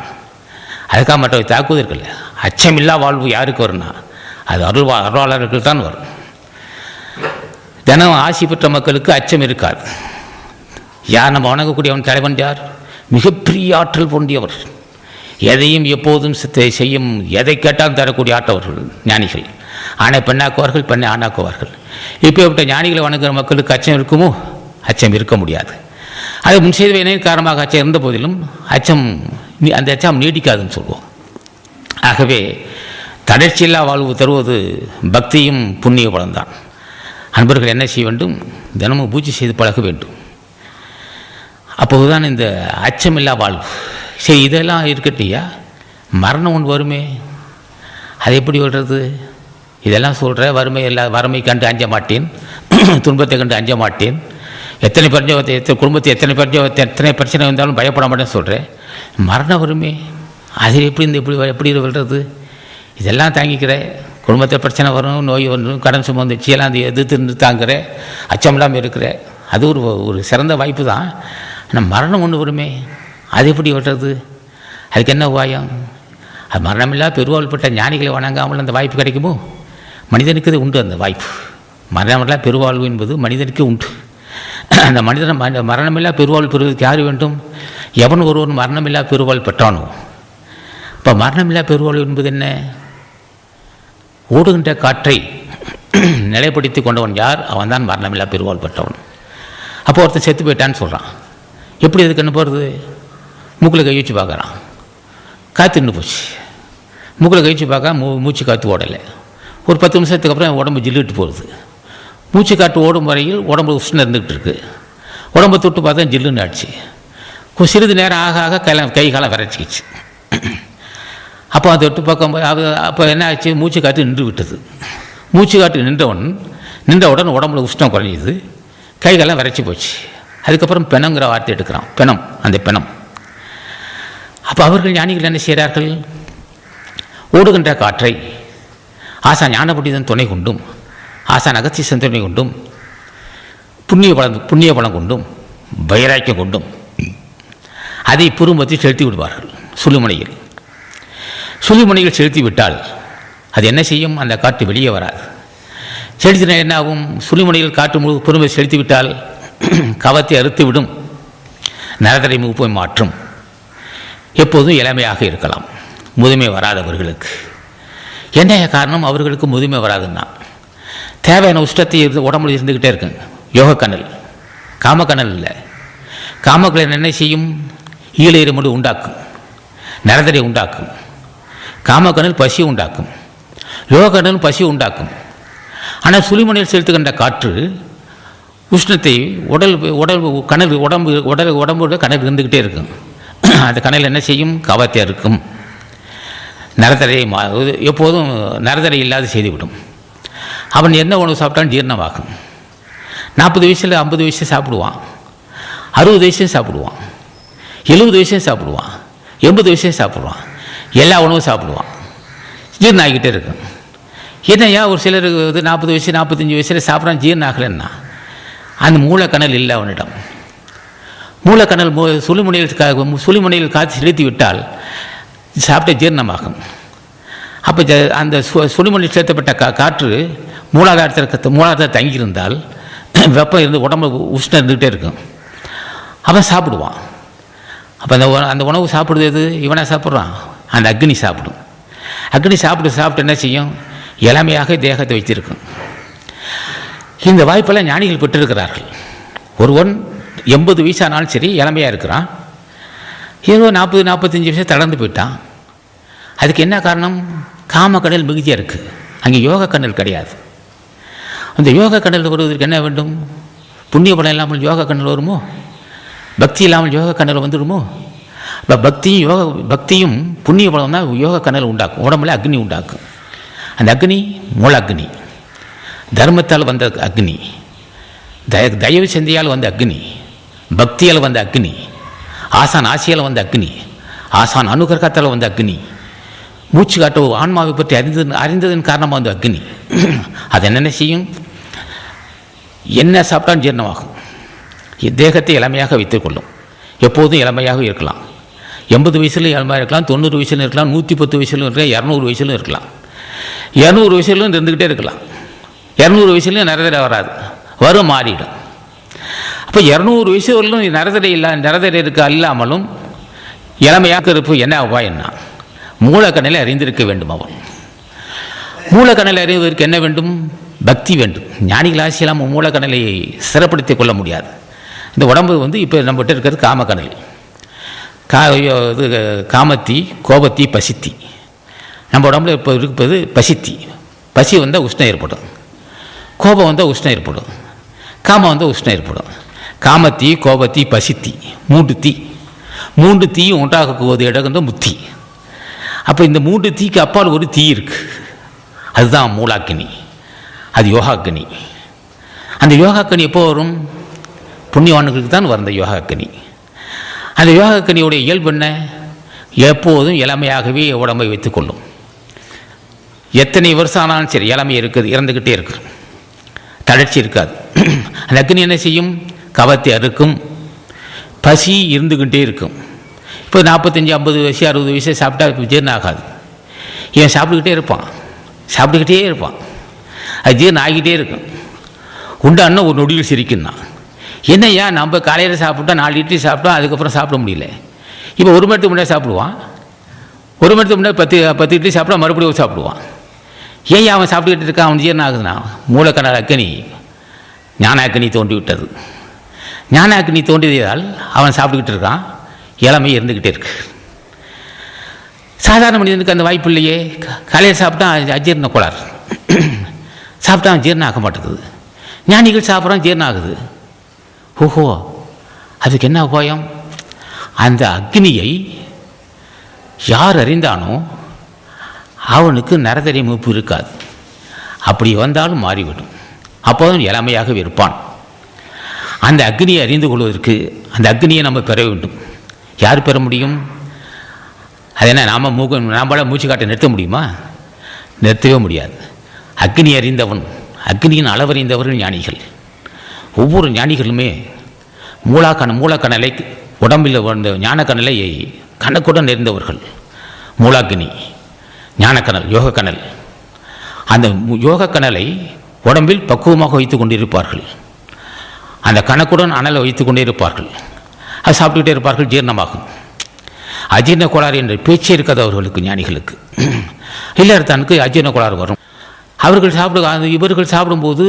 அதுக்காக மற்றவை தாக்குவதற்கு இல்லை. அச்சமில்லா வாழ்வு யாருக்கு வரும்னா அது அருளாளர்கள் தான் வரும். தினம் ஆசி பெற்ற மக்களுக்கு அச்சம் இருக்காது. யார் நம்ம வணங்கக்கூடியவன் தலைவன் யார்? மிகப்பெரிய ஆற்றல் பொண்டியவர், எதையும் எப்போதும் செய்யும், எதை கேட்டாலும் தரக்கூடிய ஆற்றவர்கள் ஞானிகள். ஆணை பெண்ணாக்குவார்கள், பெண்ணை ஆணாக்குவார்கள். இப்போப்பட்ட ஞானிகளை வணங்குகிற மக்களுக்கு அச்சம் இருக்குமோ? அச்சம் இருக்க முடியாது. அது முன் செய்த வினையின் காரணமாக அச்சம் இருந்த போதிலும் அந்த அச்சம் நீடிக்காதுன்னு சொல்லுவோம். ஆகவே தளர்ச்சியில்லா வாழ்வு தருவது பக்தியும் புண்ணிய பலம்தான். அன்பர்கள் என்ன செய்ய வேண்டும்? தினமும் பூஜை செய்து பழக வேண்டும். அப்போதுதான் இந்த அச்சமில்லா வாழ்வு. சரி, இதெல்லாம் இருக்கட்டியா, மரணம் ஒன்று வருமே, அது எப்படி சொல்கிறது? இதெல்லாம் சொல்கிற வறுமை கண்டு அஞ்ச மாட்டேன், துன்பத்தை கண்டு அஞ்ச மாட்டேன், எத்தனை குடும்பத்தை எத்தனை பிரச்சனை வந்தாலும் பயப்பட மாட்டேன்னு சொல்கிறேன். மரணம் வருமே, அது எப்படி விழுறது? இதெல்லாம் தாங்கிக்கிறேன். குடும்பத்தில் பிரச்சனை வரும், நோய் வரும், கடன் சுமந்துச்சு, எல்லாம் அந்த எதிர்த்து தாங்குகிறேன், அச்சம் இல்லாமல் இருக்கிறேன். அது ஒரு சிறந்த வாய்ப்பு தான். ஆனால் மரணம் ஒன்று வருமே, அது எப்படி விடுறது? அதுக்கு என்ன உபாயம்? அது மரணமில்லா பெருவாழ்வுப்பட்ட ஞானிகளை வணங்காமல் அந்த வாய்ப்பு கிடைக்குமோ? மனிதனுக்கு அது உண்டு அந்த வாய்ப்பு. மரணமில்லா பெருவாழ்வு என்பது மனிதனுக்கு உண்டு. அந்த மரணமில்லா பெருவாழ்வு பெறுவதற்கு யார் வேண்டும்? எவன் ஒருவன் மரணமில்லா பெருவாழ்வு பெற்றானோ. இப்போ மரணமில்லா பெருவாழ்வு என்பது என்ன? ஓடுகின்ற காற்றை நிலைப்படுத்தி கொண்டவன் யார்? அவன் தான் மரணமில்லா பெருவாழ்வு பெற்றவன். அப்போ ஒருத்தன் செத்து போயிட்டான்னு சொல்கிறான். எப்படி அதுக்கு என்ன போகிறது? மூக்கில் கை வச்சு பார்க்குறான், காற்று நின்று போச்சு. மூக்கில் கை வச்சு பார்க்க மூச்சு காற்று ஓடலை. ஒரு 10 நிமிஷத்துக்கு அப்புறம் உடம்பு ஜில்லிட்டு போகுது. மூச்சு காற்று ஓடும் வரையில் உடம்பு உஷ்ணம் இருந்துக்கிட்டு இருக்குது. உடம்பை தொட்டு பார்த்தா ஜில்லுன்னு ஆச்சு. சிறிது நேரம் ஆக ஆக கை காலம் விரைச்சிக்கிச்சு. அப்போ அதை தொட்டு பார்க்கும்போது அப்போ என்ன ஆச்சு? மூச்சு காற்று நின்று விட்டது. மூச்சு காற்று நின்றவுடன் உடம்புல உஷ்ணம் குறைஞ்சிது, கை காலம் விரைச்சி போச்சு. அதுக்கப்புறம் பெணங்கிற வார்த்தை எடுக்கிறான். அந்த பெணம். அப்போ அவர்கள் ஞானிகள் என்ன செய்கிறார்கள்? ஓடுகின்ற காற்றை ஆசான் ஞானபண்டிதன் துணை கொண்டும், ஆசான் அகத்தீசன் துணை கொண்டும், புண்ணிய பலம் கொண்டும், வைராக்கியம் கொண்டும் அதை புருமத்தில் செலுத்தி விடுவார்கள். சுழிமுனையில் செலுத்தி விட்டால் அது என்ன செய்யும்? அந்த காற்று வெளியே வராது. செலுத்தின என்ன ஆகும்? சுழிமுனையில் காற்று புருமை செலுத்தி விட்டால் கவத்தை அறுத்து விடும், நரதரை மூப்பை மாற்றும். எப்போதும் இளமையாக இருக்கலாம். முதுமை வராதவர்களுக்கு என்ன காரணம்? அவர்களுக்கு முதுமை வராதுன்னா தேவையான உஷ்டத்தை உடம்புல இருந்துக்கிட்டே இருக்குங்க. யோகக்கணல், காமக்கணல் இல்லை. காமக்கணல் என்ன செய்யும்? ஈழையிறமடு உண்டாக்கும், நரதரை உண்டாக்கும். காமக்கணல் பசி உண்டாக்கும், யோகக்கணல் பசி உண்டாக்கும். ஆனால் சுழிமுனையில் செலுத்துகின்ற காற்று உஷ்ணத்தை உடம்போட கணல் இருந்துக்கிட்டே இருக்கும். அந்த கணல் என்ன செய்யும்? கவத்தை இருக்கும், நரதரை எப்போதும் நரதரை இல்லாது செய்துவிடும். அவன் என்ன உணவு சாப்பிட்டாலும் ஜீரணமாகும். 40 வயசில் 50 வயசு சாப்பிடுவான், 60 வயசு சாப்பிடுவான், 70 வயசு சாப்பிடுவான், 80 வயசு சாப்பிடுவான், எல்லா உணவும் சாப்பிடுவான், ஜீரணம் ஆகிக்கிட்டே இருக்கும். என்னையா ஒரு சிலருக்கு 40 வயசு 45 வயசில் சாப்பிட்றான், ஜீரணம் ஆகலைன்னா அந்த மூலக்கணல் இல்லை அவனிடம். மூலக்கணல் சுழிமுனையில் காற்று செலுத்தி விட்டால் சாப்பிட்ட ஜீரணமாகும். அப்போ அந்த சுடுமணி சேர்த்தப்பட்ட காற்று மூலாதாரத்தில் தங்கியிருந்தால் வெப்பம் இருந்து உடம்பு உஷ்ணம் இருந்துகிட்டே இருக்கும். அவன் சாப்பிடுவான். அப்போ அந்த உணவு சாப்பிடுது எது? இவனாக சாப்பிட்றான், அந்த அக்னி சாப்பிடும். அக்னி சாப்பிட்டு என்ன செய்யும்? இளமையாக தேகத்தை வைத்திருக்கும். இந்த வாய்ப்பெல்லாம் ஞானிகள் பெற்றிருக்கிறார்கள். ஒருவன் 80 வயசானாலும் சரி இளமையாக இருக்கிறான். ஏதோ 40-45 வயசு தளர்ந்து போயிட்டான். அதுக்கு என்ன காரணம்? காம கண்ணல் மிகுதியாக இருக்குது, அங்கே யோக கண்ணல் கிடையாது. அந்த யோக கண்ணல் வருவதற்கு என்ன வேண்டும்? புண்ணிய பலம் இல்லாமல் யோக கண்ணல் வருமோ? பக்தி இல்லாமல் யோக கண்ணல் வந்துடுமோ? இப்போ பக்தியும் புண்ணிய பலம் தான் யோக கண்ணல் உண்டாக்கும், உடம்புல அக்னி உண்டாக்கும். அந்த அக்னி மூல அக்னி, தர்மத்தால் வந்த அக்னி, தயவு சிந்தையால் வந்த அக்னி, பக்தியால் வந்த அக்னி, ஆசான் ஆசையால் வந்த அக்னி, ஆசான் அனுகிரகத்தால் வந்த அக்னி, மூச்சு காட்ட ஆன்மாவை பற்றி அறிந்ததன் காரணமாக வந்த அக்னி. அது என்னென்ன செய்யும்? என்ன சாப்பிட்டாலும் ஜீரணமாகும். தேகத்தை இளமையாக வைத்துக்கொள்ளும். எப்போதும் இளமையாக இருக்கலாம். 80 வயசுலையும் இளமையாக இருக்கலாம், 90 வயசுலையும் இருக்கலாம், 110 வயசுலையும் இருக்கலாம், 200 வயசுலையும் இருக்கலாம், 200 வயசுலையும் இருந்துக்கிட்டே இருக்கலாம். 200 வயசுலையும் நரதரை வராது, வரும் மாறிடும். அப்போ 200 வயசு வரலும் நரதரை இல்லாமலும் இளமையாக இருப்பு என்ன உபாயம்னா மூலக்கண்ணலை அறிந்திருக்க வேண்டும். அவன் மூலக்கண்ணலை அறிவதற்கு என்ன வேண்டும்? பக்தி வேண்டும். ஞானிகள் ஆசி இல்லாமல் மூலக்கண்ணலை சிறப்படுத்தி கொள்ள முடியாது. இந்த உடம்பு இப்போ நம்மகிட்ட இருக்கிறது காமக்கண்ணல். இது காமத்தி, கோபத்தி, பசித்தி. நம்ம உடம்புல இப்போ இருப்பது பசித்தி. பசி வந்தால் உஷ்ணம் ஏற்படும், கோபம் வந்தால் உஷ்ணம் ஏற்படும், காமம் வந்தால் உஷ்ணம் ஏற்படும். காமத்தி, கோபத்தி, பசித்தி, 3 தீயும் உண்டாக்குவது இடம் தான் முத்தி. அப்போ இந்த 3 தீக்கு அப்பால் ஒரு தீ இருக்குது, அதுதான் மூலாக்கினி, அது யோகாக்கினி. அந்த யோகாக்கினி எப்போ வரும்? புண்ணியவான்களுக்கு தான் வந்த யோகாக்கினி. அந்த யோகாக்கினியுடைய இயல்பு என்ன? எப்போதும் இளமையாகவே உடம்பை வைத்துக்கொள்ளும். எத்தனை வருஷம் ஆனாலும் சரி இளமை இருக்குது, இறந்துக்கிட்டே இருக்கு, தளர்ச்சி இருக்காது. அந்த அக்னி என்ன செய்யும்? கவத்தை அறுக்கும், பசி இருந்துக்கிட்டே இருக்கும். இப்போ 45, 50 வயசு, 60 வயசு சாப்பிட்டா ஜீரணம் ஆகாது. இவன் சாப்பிட்டுக்கிட்டே இருப்பான், அது ஜீரணம் ஆகிக்கிட்டே இருக்கும். உண்டான்னா ஒரு நொடியில் சிரிக்குன்னா என்னையா நம்ம காலையில் சாப்பிட்டா 4 இட்லி சாப்பிட்டோம், அதுக்கப்புறம் சாப்பிட முடியல. இப்போ 1 மணி நேரத்துக்கு முன்னாடி சாப்பிடுவான், 1 மணி நேரத்துக்கு முன்னாடி 10 இட்லி சாப்பிட்டா மறுபடியும் சாப்பிடுவான். ஏன் அவன் சாப்பிட்டுக்கிட்டு இருக்கான்? அவன் ஜீரணம் ஆகுதுன்னா மூலக்கண்ணல் அக்னி, ஞான அக்னி தோண்டி விட்டது. ஞான அக்னி தோண்டியதால் அவன் சாப்பிட்டுக்கிட்டு இருக்கான், இளமை இருந்துக்கிட்டே இருக்கு. சாதாரண மனிதனுக்கு அந்த வாய்ப்பு இல்லையே. காலையில் சாப்பிட்டா அஜீரண கோளாறு, சாப்பிட்டா ஜீரணம் ஆக மாட்டேங்குது. ஞானிகள் சாப்பிட்றான், ஜீரணம் ஆகுது. ஓஹோ, அதுக்கு என்ன உபாயம்? அந்த அக்னியை யார் அறிந்தானோ அவனுக்கு நரதரி மூப்பு இருக்காது. அப்படி வந்தாலும் மாறிவிடும். அப்போதும் இளமையாக இருப்பான். அந்த அக்னியை அறிந்து கொள்வதற்கு அந்த அக்னியை நம்ம பெற வேண்டும். யார் பெற முடியும்? அது என்ன, நம்மளால் மூச்சு காட்ட நிறுத்த முடியுமா? நிறுத்தவே முடியாது. அக்னி அறிந்தவன், அக்னியின் அளவறிந்தவர்கள் ஞானிகள். ஒவ்வொரு ஞானிகளுமே மூலக்கணலை உடம்பில் வந்த ஞானக்கணலை கணக்குடன் நிறைந்தவர்கள். மூலாக்கினி, ஞானக்கணல், யோகக்கணல். அந்த யோகக்கணலை உடம்பில் பக்குவமாக வைத்து கொண்டிருப்பார்கள். அந்த கணக்குடன் அனலை வைத்து கொண்டே இருப்பார்கள். அது சாப்பிட்டுக்கிட்டே இருப்பார்கள், ஜீரணமாகும். அஜீரண கோளாறு என்ற பேச்சே இருக்காது அவர்களுக்கு, ஞானிகளுக்கு. இல்லறத்தானுக்கு அஜீரண கோளாறு வரும். இவர்கள் சாப்பிடும்போது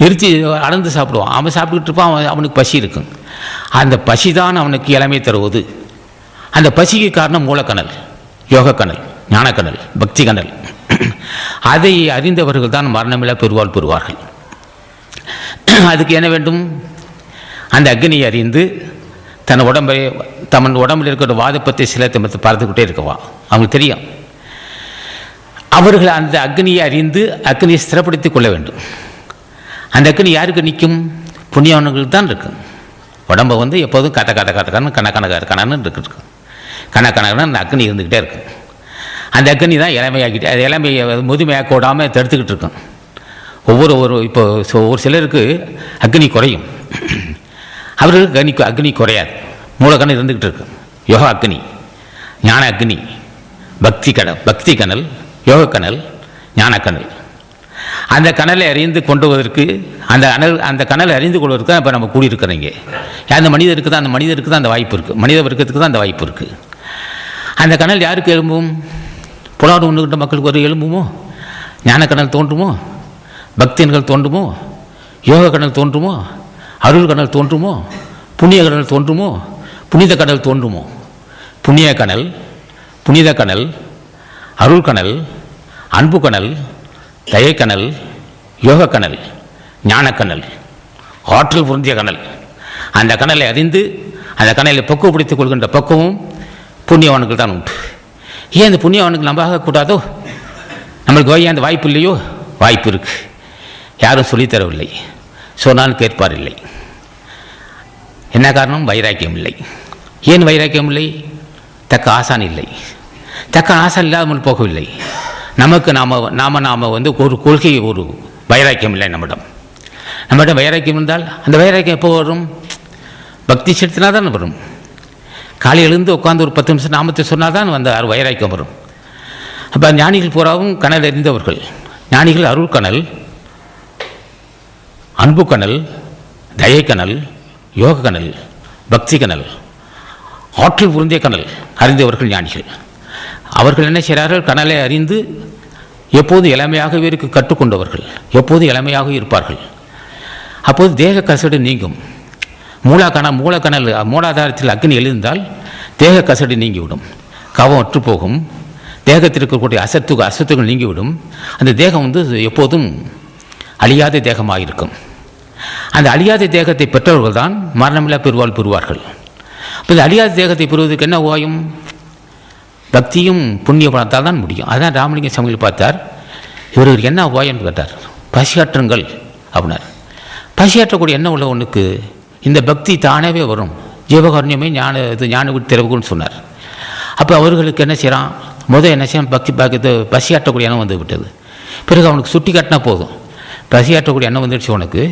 நிறுத்தி அளந்து சாப்பிடுவான். அவன் சாப்பிட்டுக்கிட்டு இருப்பான், அவனுக்கு பசி இருக்கும். அந்த பசி தான் அவனுக்கு இளமை தருவது. அந்த பசிக்கு காரணம் மூலக்கணல், யோகக்கணல், ஞானக்கணல், பக்தி கணல். அதை அறிந்தவர்கள் தான் மரணமில்லா பெருவாள் பெறுவார்கள். அதுக்கு என்ன வேண்டும்? அந்த அக்னியை அறிந்து தன் உடம்பில் இருக்கிற வாதப்பத்தை சிலத்தை பார்த்துக்கிட்டே இருக்கவா அவங்களுக்கு தெரியும். அவர்கள் அந்த அக்னியை அறிந்து அக்னியை ஸ்திரப்படுத்திக் கொள்ள வேண்டும். அந்த அக்னி யாருக்கு நிற்கும்? புண்ணியவன்களுக்கு தான் இருக்கும். உடம்பை எப்போதும் கணக்கணன்னு இருக்கு. கணக்கணன்னு அந்த அக்னி இருந்துக்கிட்டே இருக்கும். அந்த அக்னி தான் இளமையாகிட்டு, அது இளமையை முதுமையாக்க விடாமல் தடுத்துக்கிட்டு இருக்கும். இப்போ ஒரு சிலருக்கு அக்னி குறையும், அவர்களுக்கு அக்னி குறையாது. மூலக்கணல் இருந்துக்கிட்டு இருக்கு. யோகா அக்னி, ஞான அக்னி, பக்தி கணல், யோகக்கனல், ஞானக்கனல். அந்த கனலை அறிந்து கொண்டுவதற்கு அந்த கனலை அறிந்து கொள்வதற்கு தான் இப்போ நம்ம கூடியிருக்கிறீங்க. அந்த மனிதருக்கு தான் அந்த வாய்ப்பு இருக்குது. மனித வர்க்கத்துக்கு தான் அந்த வாய்ப்பு இருக்குது. அந்த கனல் யாருக்கு எழும்பும்? புலாடு ஒன்றுகிட்ட மக்களுக்கு ஒரு எழும்புமோ? ஞானக்கனல் தோன்றுமோ? பக்தியன்கள் தோன்றுமோ? யோக கனல் தோன்றுமோ? அருள் கனல் தோன்றுமோ? புண்ணிய கனல் தோன்றுமோ? புனித கனல் தோன்றுமோ? புண்ணிய கனல், புனித கனல், அருள் கனல், அன்பு கனல், தயக்கனல், யோக கனல், ஞானக்கனல், ஆற்றல் பொருந்திய கனல். அந்த கனலை அறிந்து அந்த கனலை பக்குவப்படுத்திக் கொள்கின்ற பக்குவம் புண்ணியவான்கள் தான் உண்டு. ஏன் அந்த புண்ணியவானுக்கு நம்ம ஆகக்கூடாதோ? நம்மளுக்கு அந்த வாய்ப்பு இல்லையோ? வாய்ப்பு இருக்கு. யாரும் சொல்லித்தரவில்லை, சொன்னால் கேட்பார் இல்லை. என்ன காரணம்? வைராக்கியம் இல்லை. ஏன் வைராக்கியம் இல்லை? தக்க ஆசான் இல்லை. தக்க ஆசான் இல்லாமல் போகவில்லை. நமக்கு நாம ஒரு கொள்கை, ஒரு வைராக்கியம் இல்லை நம்மிடம் வைராக்கியம் இருந்தால் அந்த வைராக்கியம் எப்போ வரும்? பக்தி செலுத்தினா தான் வரும். காலை எழுந்து உட்காந்து ஒரு 10 நிமிஷம் நாமத்தை சொன்னால் தான் அந்த வைராக்கியம் வரும். அப்போ ஞானிகள் பூராவும் கனல் அறிந்தவர்கள். ஞானிகள் அருள் கனல், அன்பு கனல், தயை கனல், யோக கனல், பக்தி கனல், ஆற்றல் பொருந்திய கனல் அறிந்தவர்கள் ஞானிகள். அவர்கள் என்ன செய்கிறார்கள்? கனலை அறிந்து எப்போது இளமையாகவே இருக்க கற்றுக்கொண்டவர்கள், எப்போது இளமையாக இருப்பார்கள். அப்போது தேக கசடு நீங்கும். மூலாதாரத்தில் அக்னி எழுந்தால் தேக கசடு நீங்கிவிடும், கவம் அற்று போகும், தேகத்தில் இருக்கக்கூடிய அசத்துகள் நீங்கிவிடும். அந்த தேகம் எப்போதும் அழியாத தேகமாக இருக்கும். அந்த அழியாத தேகத்தை பெற்றவர்கள் தான் மரணமில்லா பெருவாள் பெறுவார்கள். இப்போ இந்த அழியாத தேகத்தை பெறுவதற்கு என்ன உபாயம்? பக்தியும் புண்ணிய பலத்தால் தான் முடியும். அதுதான் ராமலிங்க சமையல் பார்த்தார். இவருக்கு என்ன உபாயம்னு கேட்டார். பசியாற்றுங்கள் அப்படின்னார். பசியாற்றக்கூடிய என்ன உள்ள ஒன்றுக்கு இந்த பக்தி தானவே வரும். ஜீவகாருண்யமே ஞான விட்டு திறவுன்னு சொன்னார். அப்போ அவர்களுக்கு என்ன செய்கிறான்? என்ன செய்யறான்? பசியாற்றக்கூடிய எண்ணம் வந்து விட்டது. பிறகு அவனுக்கு சுட்டி காட்டினா போதும். பசியாற்றக்கூடிய எண்ணம் வந்துடுச்சு உனக்கு,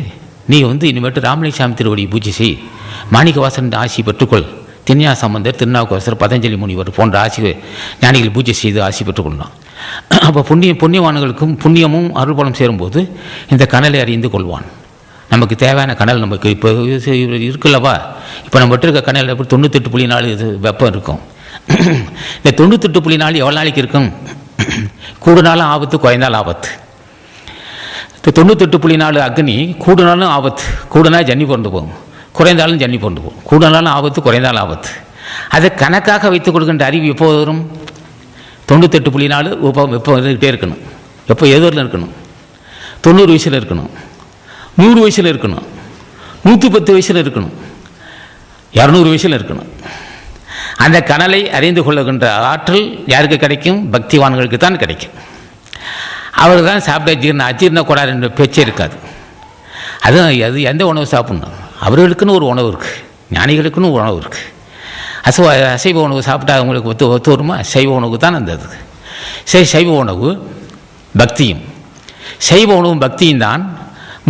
நீ இனிமேட்டு ராமலிங்க சாமி திருவடியை பூஜை செய், மாணிக்க வாசன் ஆசி பெற்றுக்கொள், தின்யா சம்பந்தர், திருநாவுக்கரசர், பதஞ்சலி முனிவர் போன்ற ஆசி ஞானிகள் பூஜை செய்து ஆசி பெற்றுக்கொள்ளலாம். அப்போ புண்ணியவான்களுக்கும் புண்ணியமும் அருள்பலம் சேரும்போது இந்த கனலை அறிந்து கொள்வான். நமக்கு தேவையான கனல் நமக்கு இப்போ இருக்குல்லவா? இப்போ நம்ம இருக்க கனல் எப்படி 98.4 இது வெப்பம் இருக்கும். இந்த 98.4 எவ்வளோ நாளைக்கு இருக்கும்? கூடுனாலும் ஆபத்து, குறைந்தாலும் ஆபத்து. இப்போ 98.4 அக்னி கூடுனாலும் ஆபத்து. கூடுனா ஜன்னி பிறந்து போகும், குறைந்தாலும் ஜன்னி பிறந்து போகும். கூடுனாலும் ஆபத்து, குறைந்தாலும் ஆபத்து. அதை கணக்காக வைத்துக் கொடுக்கின்ற அறிவு எப்போ வரும்? 98.4 வெப்பம் இருந்துக்கிட்டே இருக்கணும். எப்போ எதிரில் இருக்கணும்? 90 வயசில் இருக்கணும், 100 வயசில் இருக்கணும், 110 வயசில் இருக்கணும், 200 வயசில் இருக்கணும். அந்த கனலை அறிந்து கொள்ளுகின்ற ஆற்றல் யாருக்கு கிடைக்கும்? பக்திவான்களுக்கு தான் கிடைக்கும். அவர்கள் தான் சாப்பிட்ட அஜீர்ண கோளாறு என்ற பேச்சே இருக்காது. அது எந்த உணவு சாப்பிட்ணும்? அவர்களுக்குன்னு ஒரு உணவு இருக்குது, ஞானிகளுக்குன்னு ஒரு உணவு இருக்குது. அசைவ உணவு சாப்பிட்டா அவங்களுக்கு ஒத்து வருமா? சைவ உணவு தான் அந்த இது. சைவ உணவு பக்தியும், சைவ உணவும் பக்தியும் தான்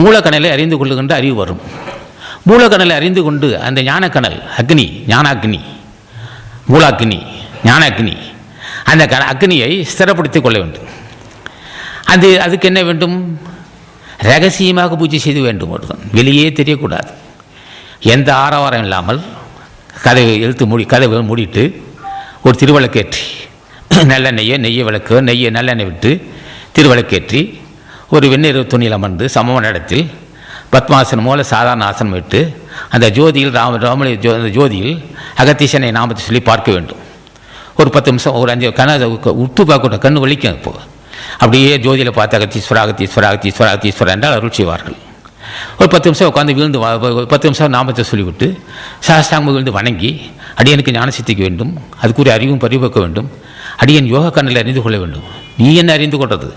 மூலக்கணலை அறிந்து கொள்ளுகின்ற அறிவு வரும். மூலக்கணலை அறிந்து கொண்டு அந்த ஞானக்கணல் அக்னி, ஞானாக்னி, மூலாக்னி, ஞானாக்னி, அந்த அக்னியை ஸ்திரப்படுத்திக் கொள்ள வேண்டும். அதுக்கு என்ன வேண்டும்? ரகசியமாக பூஜை செய்து வேண்டும். ஒருத்தன் வெளியே தெரியக்கூடாது. எந்த ஆரவாரம் இல்லாமல் கதவை மூடிட்டு ஒரு திருவிளக்கேற்றி, நெய்யை விளக்கு, நல்லெண்ணெய் விட்டு திருவிளக்கேற்றி ஒரு வெந்நீர் துணியில் அமர்ந்து சமமான இடத்தில் பத்மாசனம் மூல சாதாரண ஆசனம் விட்டு அந்த ஜோதியில் அந்த ஜோதியில் அகத்தீசனை நாமத்தை சொல்லி பார்க்க வேண்டும். ஒரு 10 நிமிஷம், ஒரு 5 கண்ணை உத்து பார்க்கட்டும், கண்ணு வலிக்கும். இப்போ அப்படியே ஜோதியில் பார்த்து அகத்தீஸ்வரா அகத்தீஸ்வரா அகத்தீஸ்வரா அகத்தீஸ்வரா என்றால் அருள் செய்வார்கள். ஒரு 10 நிமிஷம் உட்காந்து விழுந்து 10 நிமிஷம் நாமத்தை சொல்லிவிட்டு சாஸ்தாங்க விழுந்து வணங்கி, அடியனுக்கு ஞான சித்திக்க வேண்டும், அதுக்குரிய அறிவும் பரிபக்க வேண்டும், அடியன் யோக கண்ணில் அறிந்து கொள்ள வேண்டும். நீ என்ன அறிந்து கொள்வது?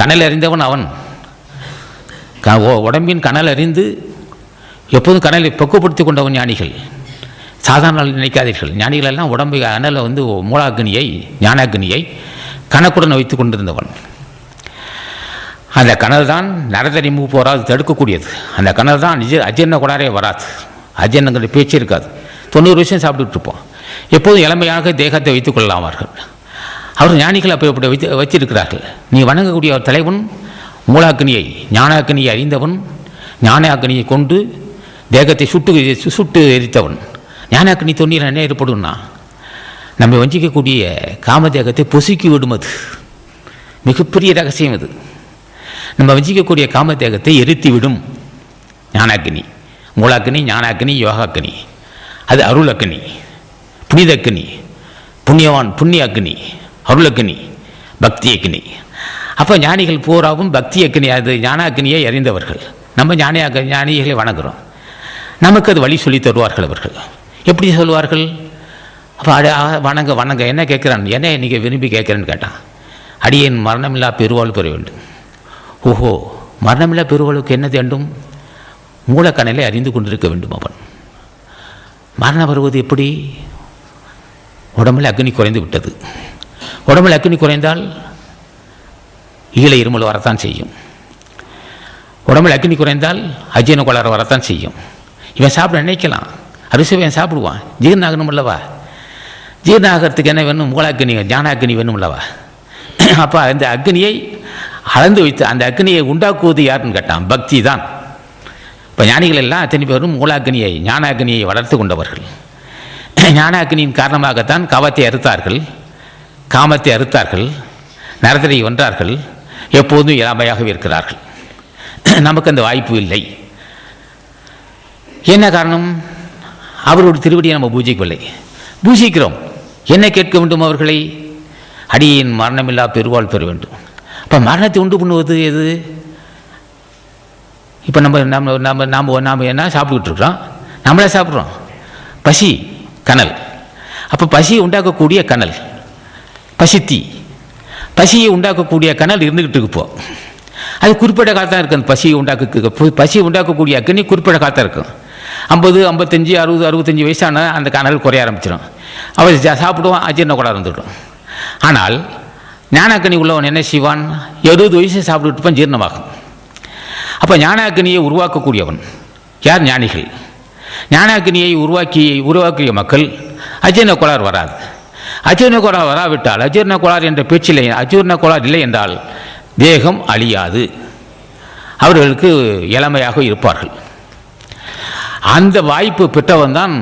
கனல் அறிந்தவன் அவன். உடம்பின் கனல் அறிந்து எப்போதும் கனலை பக்குவப்படுத்தி கொண்டவன் ஞானிகள். சாதாரண நினைக்காதீர்கள். ஞானிகள் எல்லாம் உடம்பை அனலை மூலாக்னியை, ஞானாக்னியை கணக்குடன் வைத்து கொண்டிருந்தவன். அந்த கனல் தான் நரதரி மூப்பு வராது தடுக்கக்கூடியது. அந்த கனல் தான் அஜீர்ண கோளாறே வராது. அஜீர்ணங்கிற பேச்சு இருக்காது. 90 வருஷம் சாப்பிட்டுட்டு இருப்போம். எப்போதும் இளமையாக தேகத்தை வைத்துக் கொள்ளலாமார்கள். அவர் ஞானிகள் அப்படி வச்சிருக்கிறார்கள். நீ வணங்கக்கூடிய ஒரு தலைவன் மூலாக்கினியை ஞானாக்கினியை அறிந்தவன், ஞானாக்கினியை கொண்டு தேகத்தை சுட்டு எரித்தவன். ஞானாக்கினி தொண்ணீர் என்ன ஏற்படும்னா நம்ம வஞ்சிக்கக்கூடிய காமதேகத்தை பொசுக்கி விடும். அது மிகப்பெரிய ரகசியம். அது நம்ம வஞ்சிக்கக்கூடிய காமதேகத்தை எரித்து விடும். ஞானாக்கினி, மூலாக்கினி, ஞானாக்கினி, யோகாக்கினி. அது அருள் அக்கினி, புனித அக்கினி, புண்ணியவான் புண்ணிய அக்கினி, அருள் அக்கினி, பக்தி அக்கினி. அப்போ ஞானிகள் பூராவும் பக்தி அக்கினி, அது ஞானாக்கினியை அறிந்தவர்கள். நம்ம ஞானிகளை வணங்குகிறோம். நமக்கு அது வழி சொல்லி தருவார்கள். அவர்கள் எப்படி சொல்லுவார்கள்? அப்போ வணங்க வணங்க என்ன கேட்குறான், என்ன நீங்கள் விரும்பி கேட்குறேன்னு கேட்டான். அடியேன் மரணமில்லா பெருவாள் பெற வேண்டும். ஓஹோ, மரணமில்லா பெருவாளுக்கு என்ன வேண்டும்? மூலக்கணலை அறிந்து கொண்டிருக்க வேண்டும். அவன் மரணம் வருவது எப்படி? உடம்பில் அக்னி குறைந்து விட்டது. உடம்பில் அக்னி குறைந்தால் ஈழ இருமல் வரத்தான் செய்யும். உடம்பில் அக்னி குறைந்தால் அஜீரண கோளாறு வரத்தான் செய்யும். இவன் சாப்பிட நினைக்கலாம், அரிசிவன் சாப்பிடுவான், ஜீரணம் ஆகணும் அல்லவா? ஜீரணம் ஆகிறதுக்கு என்ன வேணும்? மூலாக்கினி ஞானாக்கினி வேணும் அல்லவா? அப்போ அந்த அக்னியை அளந்து வைத்து அந்த அக்னியை உண்டாக்குவது யாருன்னு கேட்டான், பக்தி தான். இப்போ ஞானிகள் எல்லாம் அத்தனை பேரும் மூலாக்கினியை ஞானாக்கினியை வளர்த்து கொண்டவர்கள். ஞானாக்கினியின் காரணமாகத்தான் காமத்தை அறுத்தார்கள், நரதரை வென்றார்கள், எப்போதும் இளமையாகவே இருக்கிறார்கள். நமக்கு அந்த வாய்ப்பு இல்லை. என்ன காரணம்? அவருடைய திருவடியை நம்ம பூஜிக்கிறோம். என்ன கேட்க வேண்டும்? அவர்களை அடியின் மரணமில்லா பெருவாள் பெற வேண்டும். அப்போ மரணத்தை உண்டு பண்ணுவது எது? இப்போ நம்ம என்ன சாப்பிட்டுக்கிட்டு இருக்கிறோம்? நம்மளே சாப்பிட்றோம். பசி கனல். அப்போ பசியை உண்டாக்கக்கூடிய கனல் பசியை உண்டாக்கக்கூடிய கனல் இருந்துக்கிட்டு இருப்போ. அது குறிப்பிட்ட காலத்தான் இருக்குது. அந்த பசியை உண்டாக்கக்கூடிய அக்னி குறிப்பிட்ட காலத்தான் இருக்கும். 50, 55, 60, 65 வயசான அந்த கனல் குறைய ஆரம்பிச்சிடும். அவர் சாப்பிடுவான், அஜீரண கோளாறு வந்துவிடும். ஆனால் ஞானாக்கினி உள்ளவன் என்ன செய்வான்? 70 வயசு சாப்பிட்டுட்டு ஜீரணமாகும். அப்போ ஞானாக்கினியை உருவாக்கக்கூடியவன் யார்? ஞானிகள். ஞானாக்கினியை உருவாக்கிய மக்கள் அஜீரண கோளாறு வராது. அஜீரண கோளாறு வராவிட்டால், அஜீரண கோளாறு என்ற பேச்சில்லை, அஜீரண கோளாறு இல்லை என்றால் தேகம் அழியாது, அவர்களுக்கு இளமையாக இருப்பார்கள். அந்த வாய்ப்பு பெற்றவன் தான்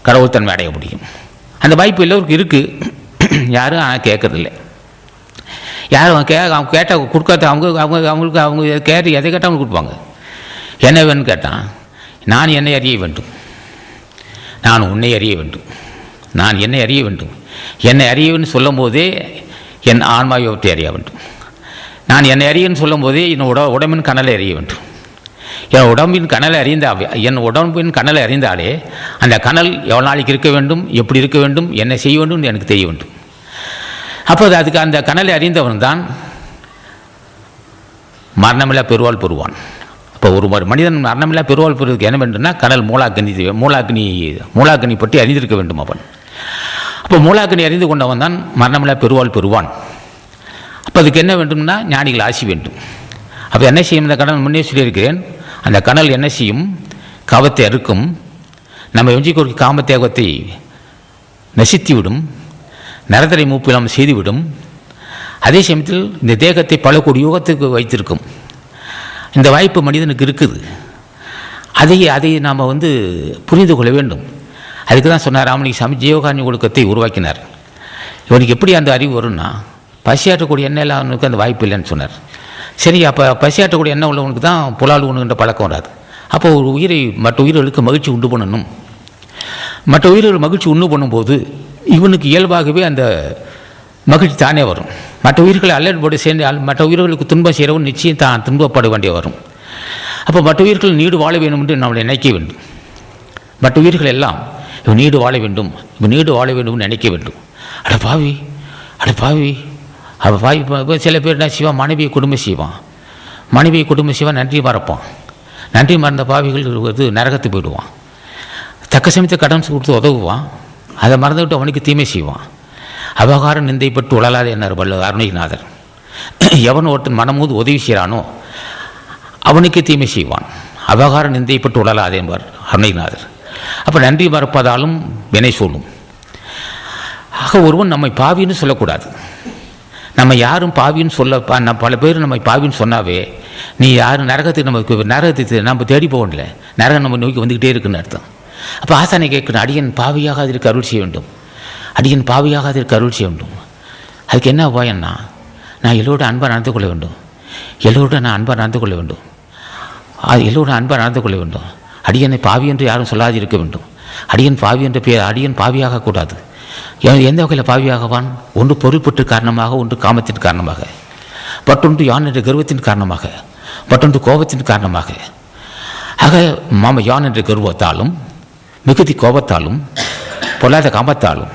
கடவுள்தன்மை அடைய முடியும். அந்த வாய்ப்பு எல்லோருக்கும் இருக்குது. யாரும் ஆனால் கேட்கறதில்லை. யாரும் அவங்க கேட்டால் கொடுக்காத அவங்க கேட்டு எதை கேட்டால் அவங்க கொடுப்பாங்க. என்ன வேணும்னு கேட்டான், நான் என்னை அறிய வேண்டும், நான் உன்னை அறிய வேண்டும், நான் என்னை அறிய வேண்டும். என்னை அறியவேன்னு சொல்லும் போதே என் ஆன்மாவை அறிய வேண்டும். நான் என்னை அறியன்னு சொல்லும் போதே என் உடம்பின் கனலை அறிய வேண்டும். என் உடம்பின் கனலை அறிந்தாலே அந்த கனல் எவ்வளோ நாளைக்கு இருக்க வேண்டும், எப்படி இருக்க வேண்டும், என்ன செய்ய வேண்டும் எனக்கு தெரிய வேண்டும். அப்போது அதுக்கு அந்த கனலை அறிந்தவன் தான் மரணமில்லா பெருவாள் பெறுவான். இப்போ ஒரு மனிதன் மரணமில்லா பெருவாள் பெறுவதற்கு என்ன வேண்டும்னா கனல் மூலாக்கினி பற்றி அறிந்திருக்க வேண்டும் அவன். அப்போ மூலாக்கினி அறிந்து கொண்டவன் தான் மரணமில்லா பெருவாள் பெறுவான். அப்போ அதுக்கு என்ன வேண்டும்னா ஞானிகள் ஆசி வேண்டும். அப்போ என்ன செய்யும்? இந்த கனல் முன்னே சொல்லியிருக்கிறேன். அந்த கனல் என்ன செய்யும்? காமத்தை அறுக்கும். நம்ம எஞ்சிக்கு காமத்தேகத்தை நசித்திவிடும், நரதரை மூப்பிலாம் செய்துவிடும். அதே சமயத்தில் இந்த தேகத்தை பல கோடி யோகத்துக்கு வைத்திருக்கும். இந்த வாய்ப்பு மனிதனுக்கு இருக்குது. அதை நாம் புரிந்து கொள்ள வேண்டும். அதுக்கு தான் சொன்னார் ராமலிங்க சாமி ஜீவகாரணி ஒழுக்கத்தை உருவாக்கினார். இவனுக்கு எப்படி அந்த அறிவு வரும்னா, பசியாற்றக்கூடிய எண்ணெய் அவனுக்கு அந்த வாய்ப்பு இல்லைன்னு சொன்னார். சரி, அப்போ பசியாற்றக்கூடிய எண்ணெய் உள்ளவனுக்கு தான் புலால் உண்ணுகின்ற பழக்கம் வராது. அப்போ ஒரு உயிரை மற்ற உயிர்களுக்கு மகிழ்ச்சி உண்டு பண்ணணும். மற்ற உயிர்கள் மகிழ்ச்சி உண்டு பண்ணும்போது இவனுக்கு இயல்பாகவே அந்த மகிழ்ச்சி தானே வரும். மற்ற உயிர்களை அல்லற்போடு சேர்ந்து மற்ற உயிர்களுக்கு துன்பம் செய்கிறவன் நிச்சயம் தான் துன்பப்பட வேண்டிய வரும். அப்போ மற்ற உயிர்கள் நீடு வாழ வேண்டும் என்று நம்மளை நினைக்க வேண்டும். மற்ற உயிர்கள் எல்லாம் இவன் நீடு வாழ வேண்டும், இவன் நீடு வாழ வேண்டும் நினைக்க வேண்டும். அட பாவி அவள் பாவி. சில பேர் என்ன செய்வான்? மனைவியை குடும்பம் செய்வான், நன்றி மறப்பான். நன்றி மறந்த பாவிகள் நரகத்து போயிடுவான். தக்க சமயத்தை கடன் கொடுத்து உதவுவான், அதை மறந்துவிட்டு அவனுக்கு தீமை செய்வான். அபகார நிந்தைப்பட்டு உழலாதே என்னார் அருணகிரிநாதர். எவன் ஒருத்தன் மனமோது உதவி செய்கிறானோ அவனுக்கு தீமை செய்வான். அபகார நிந்தைப்பட்டு உழலாதே என்பார் அருணகிரிநாதர். அப்போ நன்றி மறப்பதாலும் வினை சொல்லும். ஆக ஒருவன் நம்மை பாவின்னு சொல்லக்கூடாது. நம்ம யாரும் பாவின்னு சொல்ல பல பேர் நம்மை பாவின்னு சொன்னாவே நீ யாரும் நரகத்துக்கு நம்ம தேடி போகல, நரகம் நம்ம நோக்கி வந்துக்கிட்டே இருக்குன்னு அர்த்தம். அப்போ ஆசானை கேட்கணும், அடியன் பாவியாக அதற்கு அருள் செய்ய வேண்டும், அடியன் பாவியாக அதற்கு அருள் செய்ய வேண்டும். அதுக்கு என்ன உபாயம்னா, நான் எல்லோரோட அன்பாக நடந்து கொள்ள வேண்டும், எல்லோரோட நான் அன்பாக நடந்து கொள்ள வேண்டும், எல்லோரோட அன்பாக நடந்து கொள்ள வேண்டும். அடியனை பாவி என்று யாரும் சொல்லாது இருக்க வேண்டும். அடியன் பாவி என்ற அடியன் பாவியாக கூடாது. எந்த வகையில் பாவியாகவான்? ஒன்று பொருள்பட்டு காரணமாக, ஒன்று காமத்தின் காரணமாக, மற்றொன்று யான் என்ற கர்வத்தின் காரணமாக, மற்றொன்று கோபத்தின் காரணமாக. ஆக யான் என்ற கர்வத்தாலும், மிகுதி கோபத்தாலும், பொல்லாத காமத்தாலும்,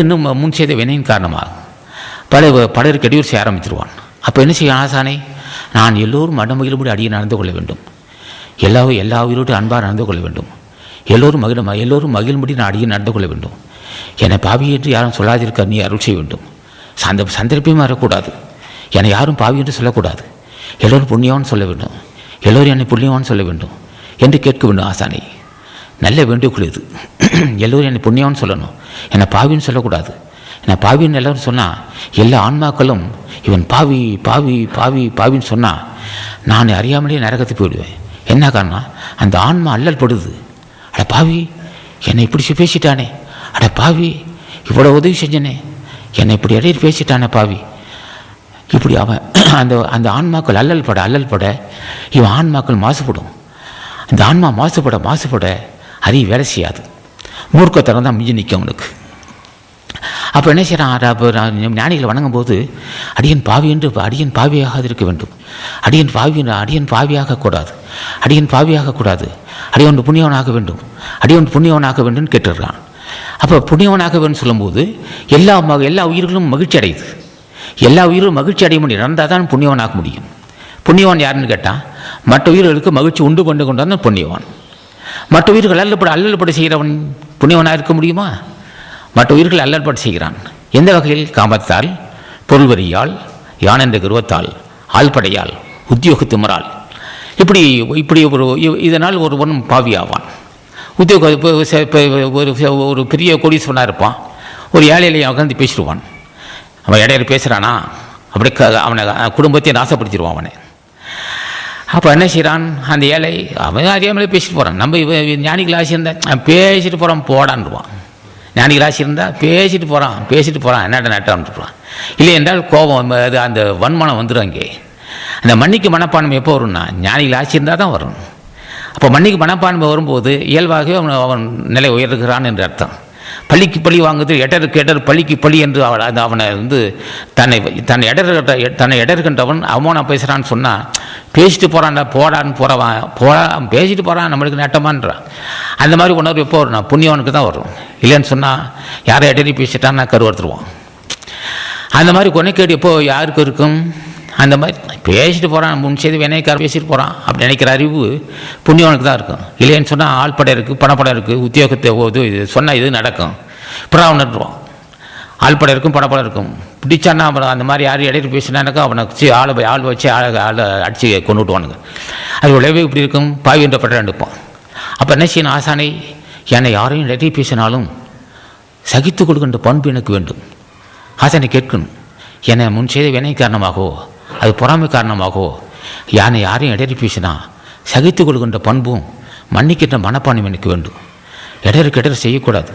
இன்னும் முன் செய்த வினையின் காரணமாக பலருக்கு இடையூறு செய்ய ஆரம்பிச்சிருவான். அப்போ என்ன செய்ய ஆசானே, நான் எல்லோரும் மனமகிழும்படி அடியை நடந்து கொள்ள வேண்டும், எல்லா உயிரோடு அன்பாக நடந்து கொள்ள வேண்டும், எல்லோரும் மகிழும்படி நான் அடியை நடந்து கொள்ள வேண்டும். என்னை பாவி என்று யாரும் சொல்லாதிருக்க நீ அருள் செய்ய வேண்டும். சந்தர்ப்பமே வரக்கூடாது. என்னை யாரும் பாவி என்று சொல்லக்கூடாது. எல்லோரும் புண்ணியவான்னு சொல்ல வேண்டும், எல்லோரும் என்னை புண்ணியவான்னு சொல்ல வேண்டும் என்று கேட்க வேண்டும் ஆசானை. நல்ல வேண்டுகோள் இது. எல்லோரும் என்னை புண்ணியவான்னு சொல்லணும், என்னை பாவின்னு சொல்லக்கூடாது. என்னை பாவின்னு எல்லோரும் சொன்னால் எல்லா ஆன்மாக்களும் இவன் பாவி பாவி பாவி பாவின்னு சொன்னால் நான் அறியாமலே நரகத்துக்கு போயிடுவேன். என்ன காரணம்? அந்த ஆன்மா அல்லல் படுது. அட பாவி, என்னை இப்படி பேசிட்டானே, அட பாவி, இவ்வளோ உதவி செஞ்சனே, என்னை இப்படி இடையே பேசிட்டானே பாவி, இப்படி அவன் அந்த ஆன்மாக்கள் அல்லல் பட இவன் ஆன்மாக்கள் மாசுபடும். இந்த ஆன்மா மாசுபட அறிய வேலை செய்யாது. மூர்க்கத்தனம் தான் மிஞ்சி நிற்கும் அவனுக்கு. அப்போ என்ன செய்கிறான்? ஞானிகளை வணங்கும் போது அடியன் பாவி என்று அடியன் பாவியாக இருக்க வேண்டும், அடியன் பாவியாக கூடாது, அடியன் புண்ணியவனாக வேண்டும், அடியன் புண்ணியவனாக வேண்டும் கேட்டுடுறான். அப்போ புண்ணியவனாக வேண்டும் சொல்லும்போது எல்லா உயிர்களும் மகிழ்ச்சி அடையுது. எல்லா உயிரும் மகிழ்ச்சி அடைய முடியும், நடந்தால் தான் புண்ணியவனாக முடியும். புண்ணியவான் யாருன்னு கேட்டால் மற்ற உயிர்களுக்கு மகிழ்ச்சி உண்டு கொண்டான் புண்ணியவான். மற்ற உயிர்கள் அல்லல்பட செய்கிறவன் புண்ணியவனாக இருக்க முடியுமா? மற்ற உயிர்கள் அல்லல்பட செய்கிறான். எந்த வகையில்? காமத்தால், பொருள்வரியால், யான் என்ற கர்வத்தால், ஆள்படையால், உத்தியோகத்திமரால், இப்படி இதனால் ஒருவனும் பாவியாவான். ஒரு பெரிய கோடீஸ்வரனாக இருப்பான், ஒரு ஏழையிலையும் உட்காந்து பேசிடுவான். அவன் இடையில பேசுகிறானா அப்படி அவனை குடும்பத்தையும் நாசப்படுத்திடுவான் அவனை. அப்போ என்ன செய்கிறான்? அந்த ஏழை அவன் அறியாமலே பேசிட்டு போகிறான். நம்ம ஞானிகள் ஆசி இருந்தால் பேசிட்டு போகிறான் போடான்டுவான். ஞானிகள் ஆசி இருந்தால் பேசிட்டு போகிறான் என்னட்ட நட்டான்ட்டுருவான். இல்லை என்றால் கோபம், அது அந்த வன்மனம் வந்துடும். அங்கே அந்த மன்னிக்கு மனப்பான்மை எப்போ வரும்னா ஞானிகள் ஆசி இருந்தால் தான் வரும். அப்போ மன்னிக்கு மனப்பான்மை வரும்போது இயல்பாகவே அவன் நிலை உயர்கிறான் என்று அர்த்தம். பள்ளிக்கு பழி வாங்குது, எடர் பள்ளிக்கு பழி என்று அவனை தன்னை எடர்கின்றவன் அவமானம் பேசுகிறான்னு சொன்னால் பேசிட்டு போகிறான் பேசிட்டு போகிறான் நம்மளுக்கு நட்டமான்றான். அந்த மாதிரி உணர்வு எப்போ வரும்? புண்ணியவனுக்கு தான் வரும். இல்லைன்னு சொன்னால் யாரை இடறி பேசிட்டான்னா கருவறுத்துருவான். அந்த மாதிரி கொனைக்கேடு எப்போ யாருக்கு இருக்கும்? அந்த மாதிரி பேசிட்டு போகிறான், முன் செய்து வினைக்கார பேசிட்டு போகிறான் அப்படி நினைக்கிற அறிவு புண்ணியவனுக்கு தான் இருக்கும். இல்லைன்னு சொன்னால் ஆள்படம் இருக்குது, பணப்படம் இருக்குது, உத்தியோகத்தை இது சொன்னால் இது நடக்கும், புறா உணர்வான். ஆள்படம் இருக்கும், பணப்படம் இருக்கும். பிடிச்சான்னா அப்புறம் அந்த மாதிரி யாரும் இடையில பேசினானாக்கா அவனை வச்சு ஆள் வச்சு ஆளை அடித்து கொண்டு விட்டுவானுங்க. அது விளைவே இப்படி இருக்கும், பாவி என்ற பட்டம் எடுப்பான். அப்போ என்ன செய்யணும்? ஆசானை, என்னை யாரையும் இடையே பேசினாலும் சகித்து கொடுக்கின்ற பண்பு எனக்கு வேண்டும். ஆசானை கேட்கணும், என்னை முன் செய்த வினை காரணமாகவோ அது பொறாமை காரணமாகவோ யாரையும் இடையே பேசினா சகித்து கொள்கின்ற பண்பும் மன்னிக்கின்ற மனப்பான்மை எனக்கு வேண்டும். இடர் செய்யக்கூடாது,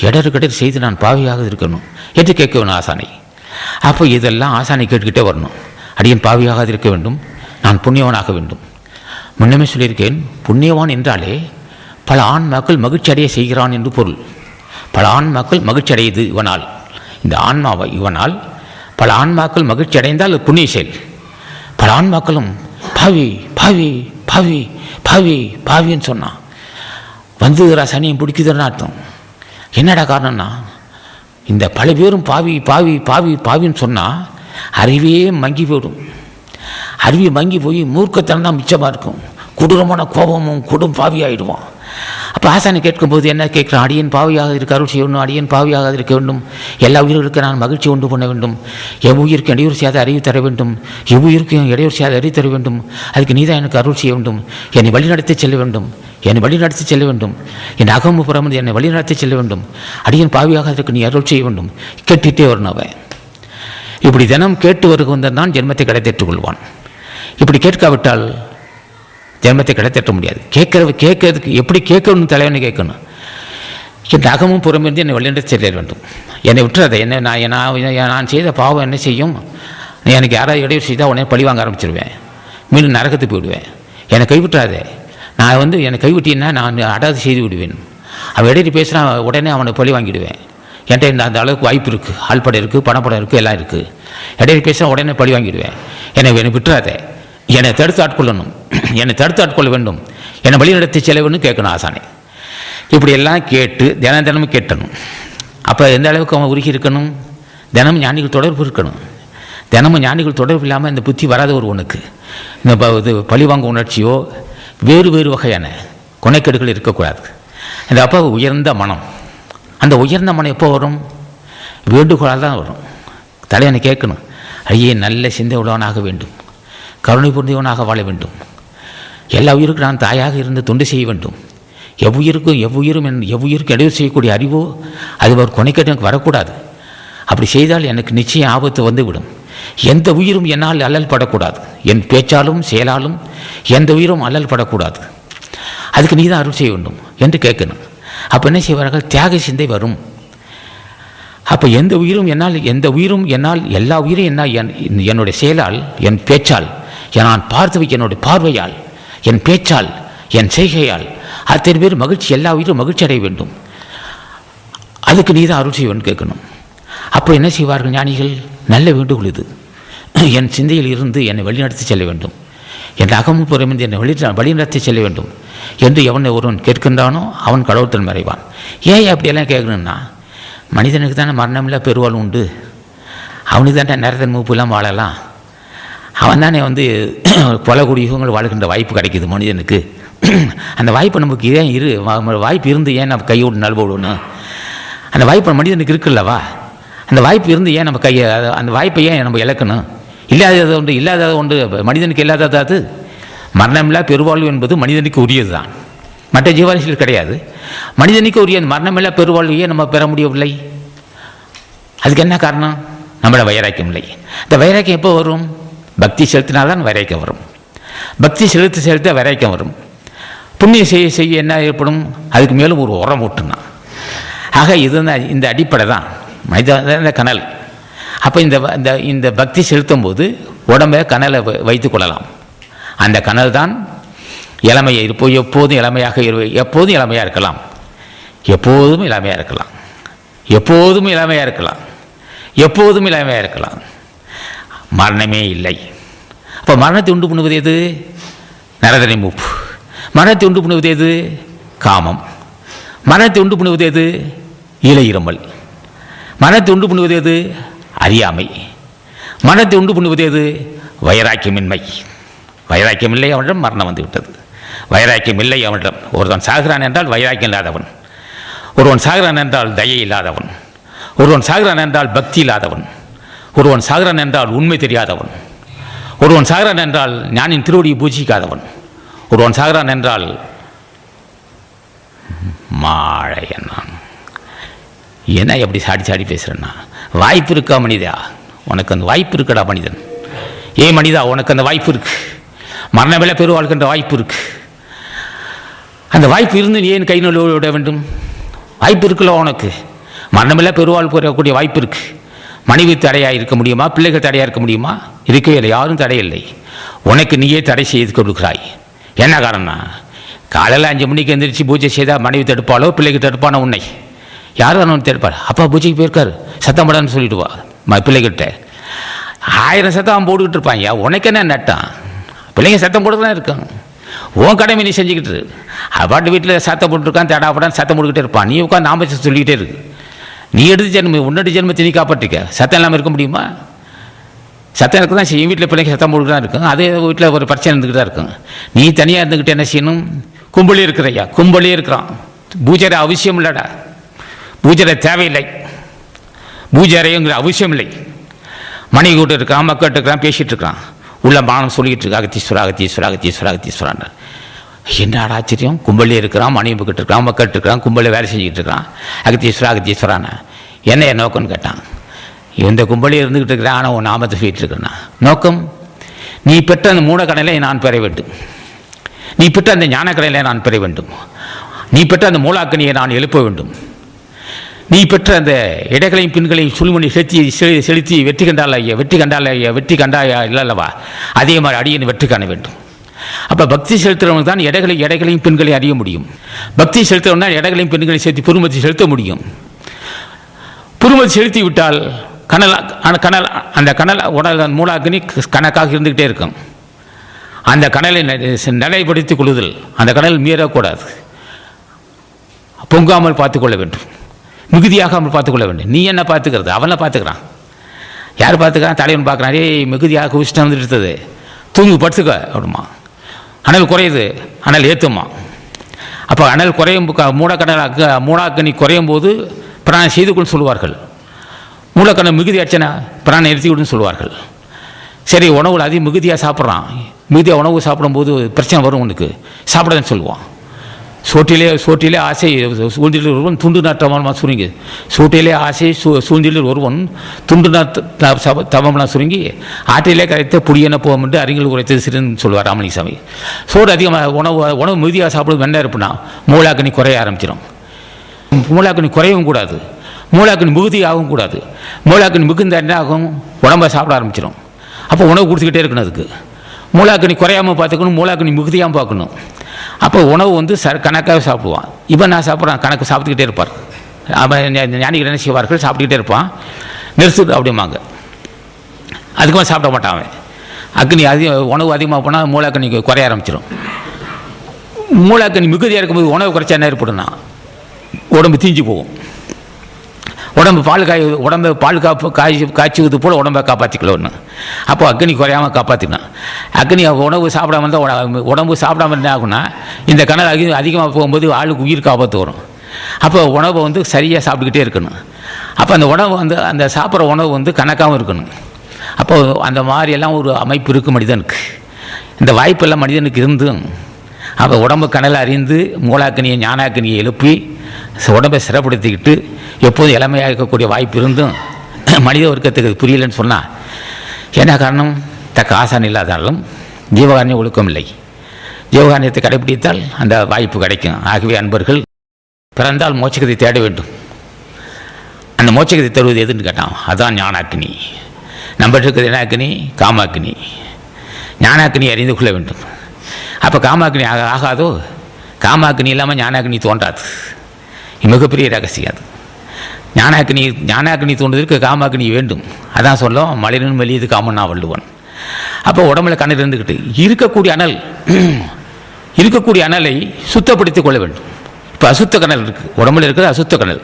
இடர் செய்து நான் பாவியாக இருக்கணும் என்று கேட்க வேணும் ஆசானை. அப்போ இதெல்லாம் ஆசானை கேட்டுக்கிட்டே வரணும். அடியன் பாவியாக இருக்க வேண்டும், நான் புண்ணியவனாக வேண்டும். முன்னமே சொல்லியிருக்கேன், புண்ணியவான் என்றாலே பல ஆன்மாக்கள் மகிழ்ச்சி அடைய செய்கிறான் என்று பொருள். பல ஆன்மாக்கள் மகிழ்ச்சி அடையுது இவனால், இந்த ஆன்மாவை இவனால் பல ஆன்மாக்கள் மகிழ்ச்சி அடைந்தால் புண்ணிய செயல். பல ஆன்மாக்களும் பாவி பாவி பாவி பாவி பாவின்னு சொன்னான் வந்துகிறா சனியும் பிடிக்குதுன்னு அர்த்தம். என்னடா காரணம்னா, இந்த பல பேரும் பாவி பாவி பாவி பாவின்னு சொன்னால் அறிவே மங்கி போயிடும். அறிவி மங்கி போய் மூர்க்கத்தனம் தான் மிச்சமாக இருக்கும். கொடூரமான கோபமும் கொடும் பாவி ஆகிடுவான். அப்போ ஆசானை கேட்கும்போது என்ன கேட்குறான்? அடியேன் பாவியாக இருக்க அருள் செய்ய வேண்டும், அடியேன் பாவியாக இருக்க வேண்டும், எல்லா உயிர்களுக்கும் நான் மகிழ்ச்சி உண்டு பண்ண வேண்டும், எவ்வுயிருக்கு இடையூறு செய்யாத அறிவு தர வேண்டும், எவ்வுயிருக்கும் இடையூறு செய்யாத அறிவு தர வேண்டும், அதுக்கு நீதான் எனக்கு அருள் செய்ய வேண்டும், என்னை வழிநடத்தி செல்ல வேண்டும், என்னை வழிநடத்தி செல்ல வேண்டும், என் அகமும் புறமும் என்னை வழிநடத்தி செல்ல வேண்டும், அடியேன் பாவியாக அதற்கு நீ அருள் செய்ய வேண்டும். கேட்டுகிட்டே வரணும் அவன். இப்படி தினம் கேட்டு வருகின்றன் தான் ஜென்மத்தை கிடைத்தேற்றுக் கொள்வான். இப்படி கேட்காவிட்டால் ஜென்மத்தை கிடைத்தேற்ற முடியாது. கேட்கறதுக்கு எப்படி கேட்கணும்? தலைவனை கேட்கணும். என் அகமும் புறமிருந்து என்னை வழிநடத்தி செல்ல வேண்டும், என்னை விட்டுறதை என்ன நான் செய்த பாவம் என்ன செய்யும்? எனக்கு யாராவது இடையூறு செய்தால் உடனே பழி வாங்க ஆரம்பிச்சிருவேன், மீண்டும் நரகத்துக்கு போயிடுவேன். என்னை கைவிட்டுறாதே. நான் என்னை கைவிட்டீன்னா நான் அடாது செய்து விடுவேன். அவன் இடையிட்டு பேசுனா உடனே அவனை பழி வாங்கிடுவேன். என்கிட்ட அந்த அளவுக்கு வாய்ப்பு இருக்குது, ஆள்படம் இருக்குது, பணப்படம் இருக்குது, எல்லாம் இருக்குது. இடையிட்டு பேசினா உடனே பழி வாங்கிடுவேன். என்னை விட்டுறாதே, என்னை தடுத்து ஆட்கொள்ளணும், என்னை தடுத்து ஆட்கொள்ள வேண்டும், என்னை வழி நடத்தி செலவுன்னு கேட்கணும் ஆசானே. இப்படியெல்லாம் கேட்டு தினமும் கேட்டணும். அப்போ எந்த அளவுக்கு அவன் உருகி இருக்கணும்? தினமும் ஞானிகள் தொடர்பு இருக்கணும். தினமும் ஞானிகள் தொடர்பு இல்லாமல் இந்த புத்தி வராத ஒருவனுக்கு இந்த இது பழிவாங்க உணர்ச்சியோ வேறு வேறு வகையான கொனைக்கேடுகள் இருக்கக்கூடாது. இந்த அப்போ உயர்ந்த மனம், அந்த உயர்ந்த மனம் எப்போ வரும்? வேண்டுகோளால் தான் வரும். தலைவனை கேட்கணும், ஐயே நல்ல சிந்தை உள்ளவனாக வேண்டும், கருணை புரிந்தவனாக வாழ வேண்டும், எல்லா உயிருக்கும் நான் தாயாக இருந்து தொண்டு செய்ய வேண்டும், எவ்வுயிருக்கு இடையூறு செய்யக்கூடிய அறிவோ அது ஒரு கொனைக்கேடு எனக்கு வரக்கூடாது. அப்படி செய்தால் எனக்கு நிச்சயம் ஆபத்து வந்துவிடும். எந்த உயிரும் என்னால் அல்லல் படக்கூடாது, என் பேச்சாலும் செயலாலும் எந்த உயிரும் அல்லல் படக்கூடாது. அதுக்கு நீ தான் அருள் செய்ய வேண்டும் என்று கேட்கணும். அப்போ என்ன செய்வார்கள்? தியாக சிந்தை வரும். அப்போ எந்த உயிரும் என்னால் எல்லா உயிரும் என்னுடைய செயலால், என் பேச்சால், நான் பார்த்து என்னுடைய பார்வையால், என் பேச்சால், என் செய்கையால் அத்தனை பேர் மகிழ்ச்சி, எல்லா உயிரும் மகிழ்ச்சி அடைய வேண்டும். அதுக்கு நீ தான் அருள் செய்வேன்னு கேட்கணும். அப்போ என்ன செய்வார்கள் ஞானிகள்? நல்ல வேண்டுகோள் இது. என் சிந்தையில் இருந்து என்னை வழிநடத்தி செல்ல வேண்டும், என் அகமும் புறமிருந்து என்னை வழிநடத்தி செல்ல வேண்டும் என்று ஒருவன் கேட்கின்றானோ அவன் கடவுள்தன் மறைவான். ஏன் அப்படியெல்லாம் கேட்கணுன்னா, மனிதனுக்கு தானே மரணமில்லை பெருவாள் உண்டு, அவனுக்கு தானே நிறத்தன் மூப்புலாம் வாழலாம், அவன் தானே பல கோடி யுகங்கள் வாழ்கின்ற வாய்ப்பு கிடைக்குது மனிதனுக்கு. அந்த வாய்ப்பு நமக்கு ஏன் வாய்ப்பு இருந்து ஏன் நம்ம கையோடு நல்வோடணும்? அந்த வாய்ப்பு மனிதனுக்கு இருக்குல்லவா? அந்த வாய்ப்பு இருந்து ஏன் நம்ம அந்த வாய்ப்பை ஏன் நம்ம இழக்கணும்? இல்லாதது ஒன்று மனிதனுக்கு இல்லாதது. அது மரணமில்லா பெருவாழ்வு என்பது மனிதனுக்கு உரியது தான், மற்ற ஜீவராசிகள் கிடையாது. மனிதனுக்கு உரிய மரணமில்லா பெருவாழ்வையே நம்ம பெற முடியவில்லை. அதுக்கு என்ன காரணம்? நம்மளோட வைராக்கியம் இல்லை. இந்த வைராக்கியம் எப்போ வரும்? பக்தி செலுத்தினால்தான் வைராக்கியம் வரும். பக்தி செலுத்த வைராக்கியம் வரும். புண்ணியம் செய்ய என்ன ஏற்படும்? அதுக்கு மேலும் ஒரு உரம் ஊட்டுனா. ஆக இது இந்த அடிப்படை தான் மனித கனல். அப்போ இந்த பக்தி செலுத்தும் போது உடம்பை கனலை வைத்து கொள்ளலாம். அந்த கனல் தான் இளமையை எப்போதும் இளமையாக எப்போதும் இளமையாக இருக்கலாம், எப்போதும் இளமையாக இருக்கலாம், எப்போதும் இளமையாக இருக்கலாம், எப்போதும் இளமையாக இருக்கலாம். மரணமே இல்லை. அப்போ மரணத்தை உண்டு பண்ணுவது எது? நரதனை மூப்பு. மரணத்தை உண்டு பண்ணுவது எது? காமம். மரணத்தை உண்டு பண்ணுவது எது? இலையிரமல். மரணத்தை உண்டு பண்ணுவது எது? அறியாமை. மரணத்தை உண்டு பண்ணுவது எது? வைராக்கியமின்மை. வைராக்கியம் இல்லை அவனிடம் மரணம் வந்து விட்டது. வைராக்கியம் இல்லை அவனிடம். ஒருவன் சாகிறான் என்றால் வைராக்கியம் இல்லாதவன், ஒருவன் சாகிறான் என்றால் தயை இல்லாதவன், ஒருவன் சாகிறான் என்றால் பக்தி இல்லாதவன், ஒருவன் சாகிறான் என்றால் உண்மை தெரியாதவன், ஒருவன் சாகிறான் என்றால் ஞானின் திருவடியை பூஜிக்காதவன், ஒருவன் சாகிறான் என்றால் மாழையன்னான். என்ன எப்படி சாடி பேசுகிறேன்னா, வாய்ப்பு இருக்கா மனிதா? உனக்கு அந்த வாய்ப்பு இருக்குடா மனிதன். மனிதா உனக்கு அந்த வாய்ப்பு இருக்கு. மரணமில்லை பெருவாழ்கின்ற வாய்ப்பு இருக்கு. அந்த வாய்ப்பு இருந்து நீ ஏன் கை நழுவ விட வேண்டும்? வாய்ப்பு இருக்குல்ல உனக்கு. மரணமில்லை பெருவாழ் பெறக்கூடிய வாய்ப்பு இருக்கு. மனைவி தடையாக இருக்க முடியுமா? பிள்ளைகள் தடையாக இருக்க முடியுமா? இருக்கவே இல்லை. யாரும் தடையில்லை. உனக்கு நீயே தடை செய்து கொடுக்கிறாய். என்ன காரணம்னா, காலையில் 5 மணிக்கு எந்திரிச்சு பூஜை செய்தால் மனைவி தடுப்பாளோ பிள்ளைக்கு தடுப்பானோ உன்னை யார் தான் ஒன்று தடுப்பாள்? அப்பா பூஜைக்கு போயிருக்காரு சத்தம் படான்னு சொல்லிவிடுவா பிள்ளைகிட்ட. 1000 சத்தம் அவன் போட்டுக்கிட்டு இருப்பாங்க. உனக்கு என்ன நட்டான்? பிள்ளைங்க சத்தம் போட்டு தான் இருக்கான். உன் கடமை நீ செஞ்சுக்கிட்டு அப்பாட்டு வீட்டில் சத்தம் போட்டுருக்கான், தடாப்படான்னு சத்தம் போட்டுக்கிட்டே இருப்பான். நீ உட்காந்து நாம சொல்லிக்கிட்டே இருக்கு. நீ எடுத்து ஜென்மம் உன்னோட ஜென்மத்தை நீ காப்பாற்றிக்க. சத்தம் இல்லாமல் இருக்க முடியுமா? சத்தம் இருக்க தான் செய்யும். வீட்டில் பிள்ளைங்க சத்தம் போட்டுக்கிட்டு தான் இருக்கும். அதே வீட்டில் ஒரு பிரச்சனை இருந்துக்கிட்டு தான் இருக்கும். நீ தனியாக இருந்துக்கிட்டு என்ன செய்யணும்? கும்பலே இருக்கிறையா, கும்பலே இருக்கிறான். பூஜரை அவசியம் இல்லைடா, பூஜரை தேவையில்லை, பூஜரைங்கிற அவசியம் இல்லை. மனைவி கூட்டு இருக்கிறான், மக்கள் இருக்கிறான், பேசிகிட்டு இருக்கிறான். உள்ள மானம் சொல்லிக்கிட்டு இருக்கா, அகத்தீஸ்வரா அகத்தீஸ்வரா அகத்தீஸ்வரா அகத்தீஸ்வரான். என்ன ஆச்சரியம், கும்பலே இருக்கிறான், மனைவி கிட்ட இருக்கிறான், மக்கள் இருக்கிறான், கும்பலே வேலை செஞ்சுக்கிட்டு இருக்கிறான், அகத்தீஸ்வரா அகத்தீஸ்வரான. என்ன என் நோக்கம்னு கேட்டான். இந்த கும்பலே இருந்துக்கிட்டு இருக்கிறான், ஆனால் உன் நாமத்தை சொல்லிட்டு இருக்கிறான். நோக்கம், நீ பெற்ற அந்த மூலக்கடலை நான் பெற வேண்டும், நீ பெற்ற அந்த ஞானக்கடலை நான் பெற வேண்டும், நீ பெற்ற அந்த மூலாக்கனியை நான் எழுப்ப வேண்டும், நீ பெற்ற அந்த இடைகளையும் பின்களையும் சுழுமணி செலுத்தி வெற்றி கண்டால் ஐயா, வெற்றி கண்டால் ஐயா, வெற்றி கண்டாயா இல்லல்லவா, அதே மாதிரி அடியன் வெற்றி காண வேண்டும். அப்போ பக்தி செலுத்துறவங்க தான் இடைகளையும் பெண்களையும் அறிய முடியும். பக்தி செலுத்துறவங்க தான் இடைகளையும் பெண்களையும் சேர்த்து புருமதி செலுத்த முடியும். புருமதி செலுத்தி விட்டால் அந்த கனல் உடல் மூலாக்கினி கணக்காக இருந்துக்கிட்டே இருக்கும். அந்த கனலை நிலைப்படுத்திக் கொள்ளுதல், அந்த கனல் மீறக்கூடாது, பொங்காமல் பார்த்துக்கொள்ள வேண்டும், மிகுதியாகாமல் பார்த்துக்கொள்ள வேண்டும். நீ என்ன பார்த்துக்கிறது, அவனை பார்த்துக்கிறான். யார் பார்த்துக்கிறான், தலைவன் பார்க்குறான். மிகுதியாக குஷ்டம் வந்துட்டு இருக்குது, தூங்கு படுத்துக்க அப்படிமா. அனல் குறையுது, அனல் ஏற்றுமா. அப்போ அனல் குறையும் மூலாக்கனி குறையும் போது பிராணம் செய்து கொண்டு சொல்லுவார்கள். மூலக்கணம் மிகுதி அச்சனை பிராணம் நிறுத்தி விடுன்னு சொல்லுவார்கள். சரி, உணவுல அதிகம் மிகுதியாக சாப்பிட்றான், மிகுதியாக உணவு சாப்பிடும்போது பிரச்சனை வரும், உனக்கு சாப்பிடாதுன்னு சொல்லுவான். சோட்டிலே ஆசை சூழ்நிலையில் ஒருவன் துண்டு தவமாக சுருங்கி, சோட்டிலே ஆசை சூழ்நிலையில் ஒருவன் துண்டு தவமாக சுருங்கி ஆற்றிலே கரைத்த புடியன போகும் என்று அறிஞர்கள் உரைத்தது சிறுன்னு சொல்லுவார் ராமலிங்கசாமி. சோறு அதிகமாக உணவு மிகுதியாக சாப்பிடுவது என்ன இருப்புனா மூலாக்கனி குறைய ஆரம்பிச்சிடும். மூலாக்கனி குறையவும் கூடாது, மூலாக்கனி மிகுதியாகவும் கூடாது. மூலாக்கனி மிகுந்த என்ன ஆகும், உடம்பை சாப்பிட ஆரம்பிச்சிடும். அப்போ உணவு கொடுத்துக்கிட்டே இருக்கணும். அதுக்கு மூலாக்கனி குறையாமல் பார்த்துக்கணும், மூலாக்கனி மிகுதியாகவும் பார்க்கணும். அப்போ உணவு கணக்காக சாப்பிடுவான். இவன் நான் சாப்பிட்றான், கணக்கு சாப்பிட்டுக்கிட்டே இருப்பார். அவன் ஞானிகள் என்ன செய்வார்கள், சாப்பிட்டுக்கிட்டே இருப்பான். நிறுத்து அப்படிம்பாங்க, அதுக்குமே சாப்பிட மாட்டான் அவன். அக்னி உணவு அதிகமாக போனால் மூலாக்கனி குறைய ஆரம்பிச்சிடும். மூலாக்கனி மிகுதியாக இருக்கும்போது உணவு குறைச்சா என்ன ஏற்படும்னா உடம்பு தீஞ்சு போகும். உடம்பு பால் காய்ச்சுவது போல் உடம்பை காப்பாற்றிக்கலன்னு. அப்போ அக்னி குறையாமல் காப்பாற்றிக்கணும். அக்னி உணவு சாப்பிடாம இருந்தால் உடம்பு சாப்பிடாம இருந்தால் ஆகுனா இந்த கனல் அதிகமாக போகும்போது ஆளுக்கு உயிருக்கு ஆபத்து வரும். அப்போ உணவை சரியாக சாப்பிட்டுக்கிட்டே இருக்கணும். அப்போ அந்த உணவு அந்த சாப்பிட்ற உணவு கணக்காகவும் இருக்கணும். அப்போ அந்த மாதிரியெல்லாம் ஒரு அமைப்பு இருக்குது மனிதனுக்கு. இந்த வாய்ப்பெல்லாம் மனிதனுக்கு இருந்தும் அப்போ உடம்பு கனலை அறிந்து மூலாக்கனியை ஞானாக்கனியை எழுப்பி உடம்பை சிறப்படுத்திக்கிட்டு எப்போதும் இளமையாக இருக்கக்கூடிய வாய்ப்பு இருந்தும் மனித வர்க்கத்துக்கு புரியலன்னு சொன்னால் என்ன காரணம், தக்க ஆசான் இல்லாதாலும் ஜீவகாரணியம் ஒழுக்கம் இல்லை. ஜீவகாரணியத்தை கடைபிடித்தால் அந்த வாய்ப்பு கிடைக்கும். ஆகவே அன்பர்கள் பிறந்தால் மோட்சகத்தை தேட வேண்டும். அந்த மோட்சகத்தை தருவது எதுன்னு கேட்டான், அதுதான் ஞானாக்கினி. நம்மகிட்ட இருக்கிறது என்ன அக்னி, காமாக்கினி. ஞானாக்கினி அறிந்து கொள்ள வேண்டும். அப்போ காமாக்கினி ஆகாதோ, காமாக்கினி இல்லாமல் ஞானாக்கினி தோன்றாது. மிகப்பெரிய ரகசியம் அது. ஞானாக்கினி தோன்றதற்கு காமாக்கினி வேண்டும். அதான் சொல்லும், மலையின் மெலியது காமன்னா வள்ளுவன். அப்போ உடம்புல கணல் இருந்துக்கிட்டு இருக்கக்கூடிய அனலை சுத்தப்படுத்திக் கொள்ள வேண்டும். இப்போ அசுத்த கணல் இருக்குது, உடம்புல இருக்கிறது அசுத்த கணல்.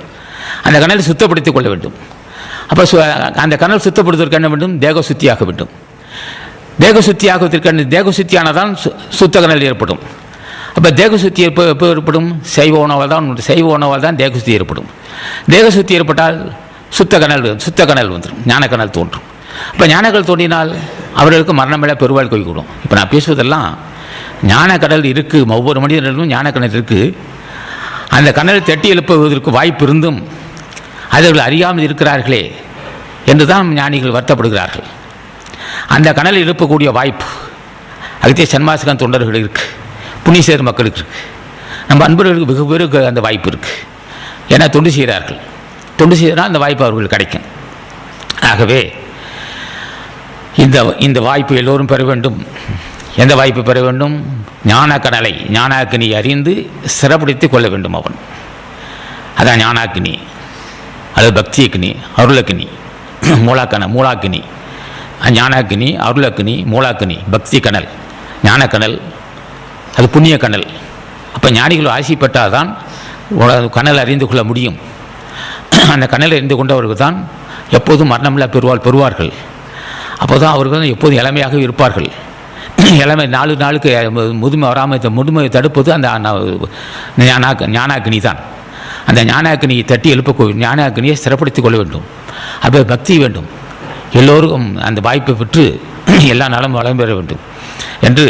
அந்த கணலை சுத்தப்படுத்திக் கொள்ள வேண்டும். அப்போ அந்த கணல் சுத்தப்படுத்துவதற்கு என்ன வேண்டும், தேக சுத்தியாக வேண்டும். தேக சுத்தியானதான் சுத்த கணல் ஏற்படும். அப்போ தேகசுத்தி எப்போ ஏற்படும், சைவ உணவால் தான் தேகசுத்தி ஏற்படும். தேகசுத்தி ஏற்பட்டால் சுத்த கனல் வந்துடும், ஞானக்கனல் தோன்றும். இப்போ ஞானக்கனல் தோன்றினால் அவர்களுக்கு மரணமில்லை பெருவாழ்க்கை கூடும். இப்போ நான் பேசுவதெல்லாம் ஞானக்கடல் இருக்குது, ஒவ்வொரு மனிதர்களும் ஞானக்கனல் இருக்குது. அந்த கனலை தட்டி எழுப்புவதற்கு வாய்ப்பு இருந்தும் அவர்கள் அறியாமல் இருக்கிறார்களே என்று தான் ஞானிகள் வருத்தப்படுகிறார்கள். அந்த கனலை எழுப்பக்கூடிய வாய்ப்பு அகத்திய சன்மாசிகன் தொண்டர்கள் இருக்குது, புண்ணியசேர் மக்களுக்கு இருக்குது, நம்ம அன்பர்களுக்கு வெகு பேருக்கு அந்த வாய்ப்பு இருக்குது. ஏன்னா தொண்டு செய்தால் அந்த வாய்ப்பு அவர்களுக்கு கிடைக்கும். ஆகவே இந்த வாய்ப்பு எல்லோரும் பெற வேண்டும். எந்த வாய்ப்பு பெற வேண்டும், ஞானக்கடலை ஞானாக்கினி அறிந்து சிறப்படுத்தி கொள்ள வேண்டும். அவன் அதான் ஞானாக்கினி அல்லது பக்தி அக்னி, அருளக்கினி, மூலாக்கினி, ஞானாக்கினி, அருளக்கினி, மூலாக்கினி, பக்தி கனல், ஞானக்கனல், அது புண்ணிய கனல். அப்போ ஞானிகள் ஆசைப்பட்டால் தான் கனல் அறிந்து கொள்ள முடியும். அந்த கனலை அறிந்து கொண்டவர்கள் தான் எப்போதும் மரணமில்லா பெறுவார்கள். அப்போ தான் அவர்கள் எப்போதும் இளமையாக இருப்பார்கள். எல்லாமே நாளுக்கு முதுமை வராமல் முதுமையை தடுப்பது அந்த ஞானாக்கினி தான். அந்த ஞானாக்கினியை தட்டி ஞானாக்கினியை சிறப்படுத்திக் கொள்ள வேண்டும். அப்போ பக்தி வேண்டும். எல்லோருக்கும் அந்த வாய்ப்பை பெற்று எல்லா நலமும் வளம் பெற வேண்டும் என்று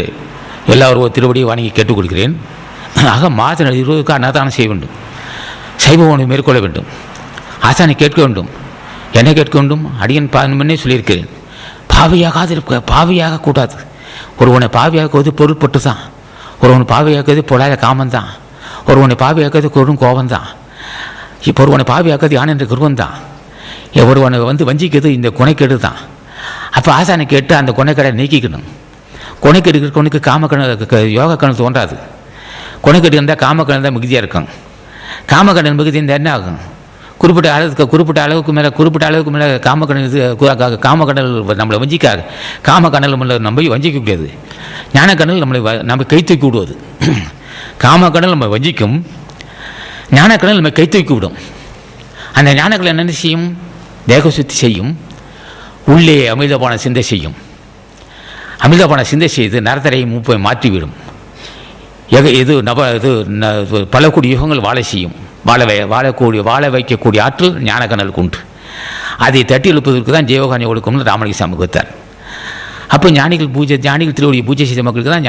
எல்லாரும் திருவடியை வணங்கி கேட்டுக்கொள்கிறேன். ஆக மாத 20க்கு அன்னதானம் செய்ய வேண்டும். சைவ உணவு மேற்கொள்ள வேண்டும். ஆசானை கேட்க வேண்டும். என்ன கேட்க வேண்டும்? அடியன் முன்னே சொல்லியிருக்கிறேன். பாவியாக கூடாது. ஒருவனை பாவியாக்குவது பொருள்பட்டு தான். ஒருவனை பாவியாக்குவது பொல்லாத காமந்தான். ஒருவனை பாவியாக்குவது கொடும் கோபந்தான். இப்போ ஒருவனை பாவியாக்குவது யான் என்ற குருவன் தான். ஒருவனை வஞ்சிக்கிறது இந்த குணைக்கேடு தான். அப்போ ஆசானை கேட்டு அந்த குணைக்கடை நீக்கிக்கணும். குணைக்கேடு இருக்கிறவனுக்கு யோக கணல் தோன்றாது. குணைக்கேடு இருந்தால் காமக்கணல் தான் மிகுதியாக இருக்கும். காமக்கணல் மிகுதி இருந்தால் என்ன ஆகும்? குறிப்பிட்ட அளவுக்கு மேலே காமக்கடல் நம்மளை வஞ்சிக்காது. காமக்கடல் நம்ம வஞ்சிக்க முடியாது. ஞானக்கடல் நம்ம கை தூக்கி விடுவது. காமக்கடல் நம்ம வஞ்சிக்கும், ஞானக்கடல் நம்ம கை தூக்கி விடும். அந்த ஞானக்கடல் என்ன செய்யும்? தேக சுத்தி செய்யும். உள்ளே அமிர்தபான சிந்தை செய்யும். அமிர்தபான சிந்தை செய்து நரத்தரை மூப்பை மாற்றிவிடும். பல கோடி யுகங்கள் வாழ செய்யும். வாழ வைக்கக்கூடிய ஆற்றல் ஞானக்கணலுக்கு உண்டு. அதை தட்டி எழுப்பதற்கு தான் ஜீவகாணி ஒழுக்கம்னு ராமலிங்க சாமி கொடுத்தார். அப்போ ஞானிகள் திருவடியை பூஜை செய்த மக்களுக்கு தான்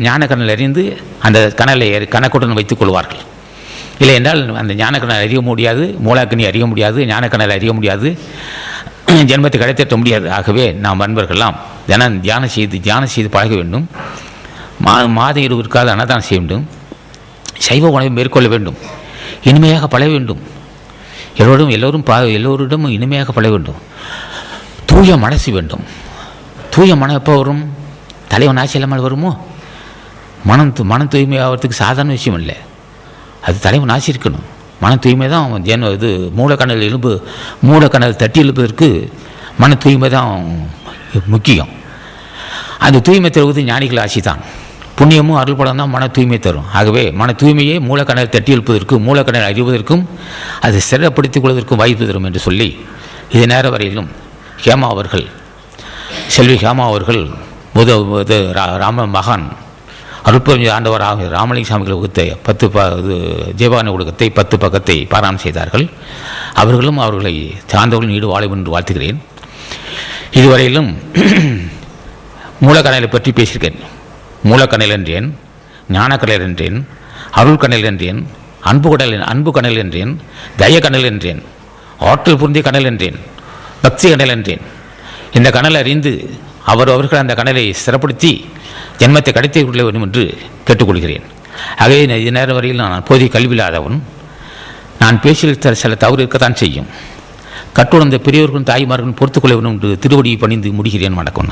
ஞானக்கணல் அறிந்து அந்த கணலை கணக்குடன் வைத்துக் கொள்வார்கள். இல்லை என்றால் அந்த ஞானக்கணல் அறிய முடியாது, மூலாக்கனி அறிய முடியாது, ஞானக்கணல் அறிய முடியாது, ஜென்மத்தை கடைத்தட்ட முடியாது. ஆகவே நாம் அன்பர்கள்லாம் தியானம் செய்து பழக வேண்டும். மாதம் 20 அன்னதானம் செய்ய வேண்டும். சைவ உணவை மேற்கொள்ள வேண்டும். இனிமையாக பழக வேண்டும். எல்லோரிடமும் இனிமையாக பழக வேண்டும். தூய மனசு வேண்டும். தூய மனம் எப்போ வரும்? தலைவன் ஆட்சி இல்லாமல் வருமோ? மனம் தூய்மை ஆகிறதுக்கு சாதாரண விஷயம் இல்லை. அது தலைவன் ஆட்சி இருக்கணும். மன தூய்மை தான் மூலக்கணல் தட்டி எழுப்பதற்கு மன தூய்மை தான் முக்கியம். அந்த தூய்மை தருவது ஞானிகள் ஆட்சி தான். புண்ணியமும் அருள்படம் தான் மன தூய்மை தரும். ஆகவே மன தூய்மையே மூலக்கணல் தட்டி எழுப்பதற்கும் மூலக்கணல் அறிவதற்கும் அதை சிறப்படுத்திக் கொள்வதற்கும் வாய்ப்பு தரும் என்று சொல்லி இது நேர வரையிலும் செல்வி ஹேமா அவர்கள் மகான் அருட்பெருஞ்சோதி ஆண்டவர் ராமலிங்க சாமிகள் வகுத்த ஜீவகாணி ஒழுக்கத்தை 10 பக்கத்தை பாராயணம் செய்தார்கள். அவர்களும் அவர்களை சார்ந்தவர்களும் ஈடு வாழும் என்று வாழ்த்துகிறேன். இதுவரையிலும் மூலக்கணலை பற்றி பேசியிருக்கேன். மூலக்கணல் என்றேன், ஞானக்கணல் என்றேன், அருள்கணல் என்றேன், அன்பு கணல் என்றேன், தயக்கணல் என்றேன், ஆற்றல் புரிந்திய கணல் என்றேன், பக்தி கணல் என்றேன். இந்த கணலை அறிந்து அவர்கள் அந்த கணலை சிறப்படுத்தி ஜென்மத்தை கடத்தி கொள்ள வேண்டும் என்று கேட்டுக்கொள்கிறேன். ஆகவே இது நேரம் வரையில் நான் போதிய கல்வியில்லாதவன். நான் பேச்சில் சில தவறு இருக்கத்தான் செய்யும். கற்றுணர்ந்த பெரியவர்களும் தாய்மார்களும் பொறுத்துக்கொள்ள வேண்டும் என்று திருவடியை பணிந்து முடிகிறேன். வணக்கம்.